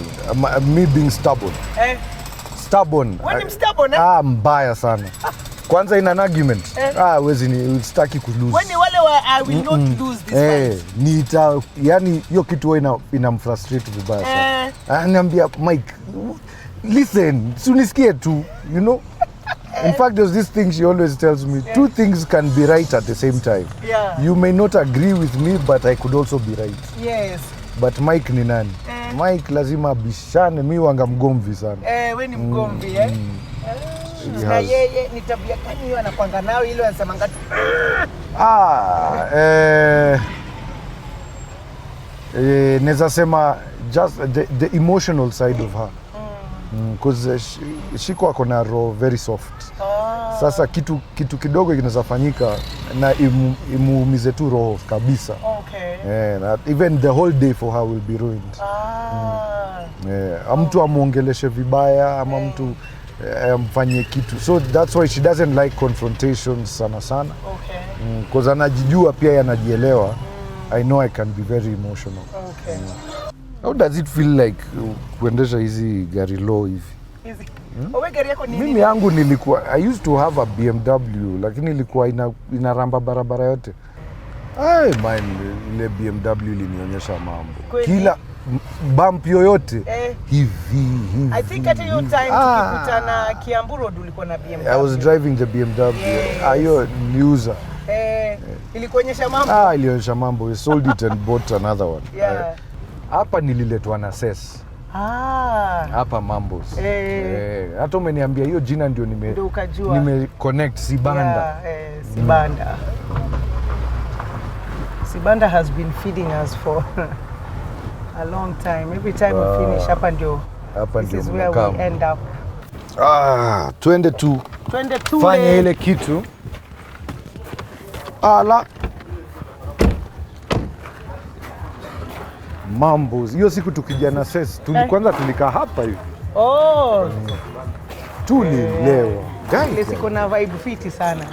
Me being stubborn. Stubborn. When I'm stubborn, mbaya sana. Kwanza in an argument, sitaki kulose. When wale I will not lose this fight. Yani hiyo kitu inamfrustrate vibaya sana. Ananiambia Mike, listen, sunisikie tu, you know. In fact, there's this thing she always tells me, two things can be right at the same time. You may not agree with me, but I could also be right. Yes. But Mike ni nani? Mike lazima bishane, mi wanga mgomvi sana. We ni mgomvi, na yeye ni tabia gani hiyo anakwanga nayo ile anasema ngatu? Naweza sema just the emotional side of her. Because Shiko ako na roho very soft. Sasa kitu kidogo kinaweza fanyika na imuumize tu roho kabisa. Even the whole day for her will be ruined. Mtu amuongeleshe vibaya ama mtu mfanyie kitu. So that's why she doesn't like confrontations sana. Because anajijua pia anajielewa. I know I can be very emotional. How does it feel like kuendesha hizi gari low hivi? Gari yako ni mimi yangu nilikuwa I used to have a BMW lakini ilikuwa inaramba barabara yote. Ile BMW ilinionyesha mambo. Kila bump yoyote hivi. I think at your time tukikutana Kiambu Road ulikuwa na BMW. I was driving the BMW. Ayo niuza. Ilikuonyesha mambo. Ilionyesha mambo. We sold it and bought another one. Hapa nililetwa na ses. Hapa Mambo's. Hata umeniambia hiyo jina ndio nime connect Sibanda. Sibanda. Sibanda has been feeding us for a long time. Every time we finish hapa ndio this is where we end up. Twende tu. Fanya ile kitu. Mambo's. Hiyo siku tukijana ses, kwanza tulikaa hapa hivi. Tulilewa. Ile siku na vibe fiti sana.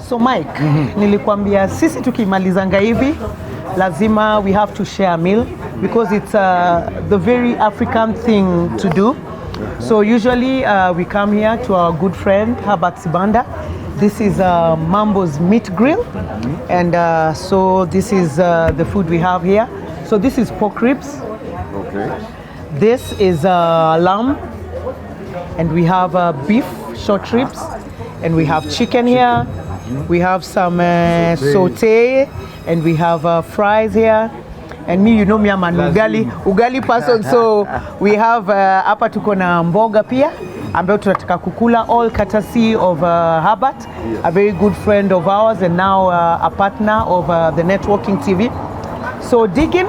So Mike, nilikwambia sisi tukimalizanga hivi lazima we have to share a meal because it's the very African thing to do. So usually we come here to our good friend Habat Sibanda. This is Mambo's Meat Grill, and so this is the food we have here. So this is pork ribs. This is lamb, and we have beef short ribs, and we have chicken here. We have some saute, and we have fries here. And me, you know me, I'm an ugali person, so we have hapa tuko na mboga pia ambayo tunataka kukula, all courtesy of Habat, a very good friend of ours and now a partner of the Netwalking TV. So dig in,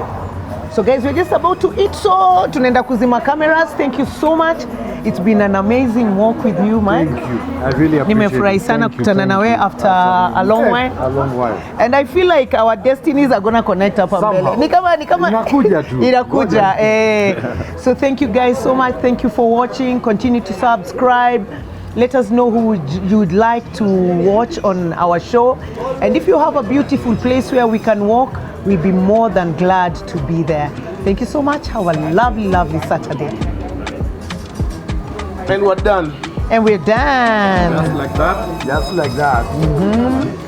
So guys, we're just about to eat, so tunaenda kuzima cameras. Thank you so much. It's been an amazing walk with you, Mike. Thank you. I really appreciate it. Nimefurahi sana kukutana na wewe after a long while. A long while. And I feel like our destinies are gonna connect up mbele. Ni kama inakuja tu. Inakuja. So thank you guys so much. Thank you for watching. Continue to subscribe. Let us know who you would like to watch on our show. And if you have a beautiful place where we can walk, we'll be more than glad to be there. Thank you so much. Have a lovely, lovely Saturday. And we're done. And we're done. Just like that. Just like that.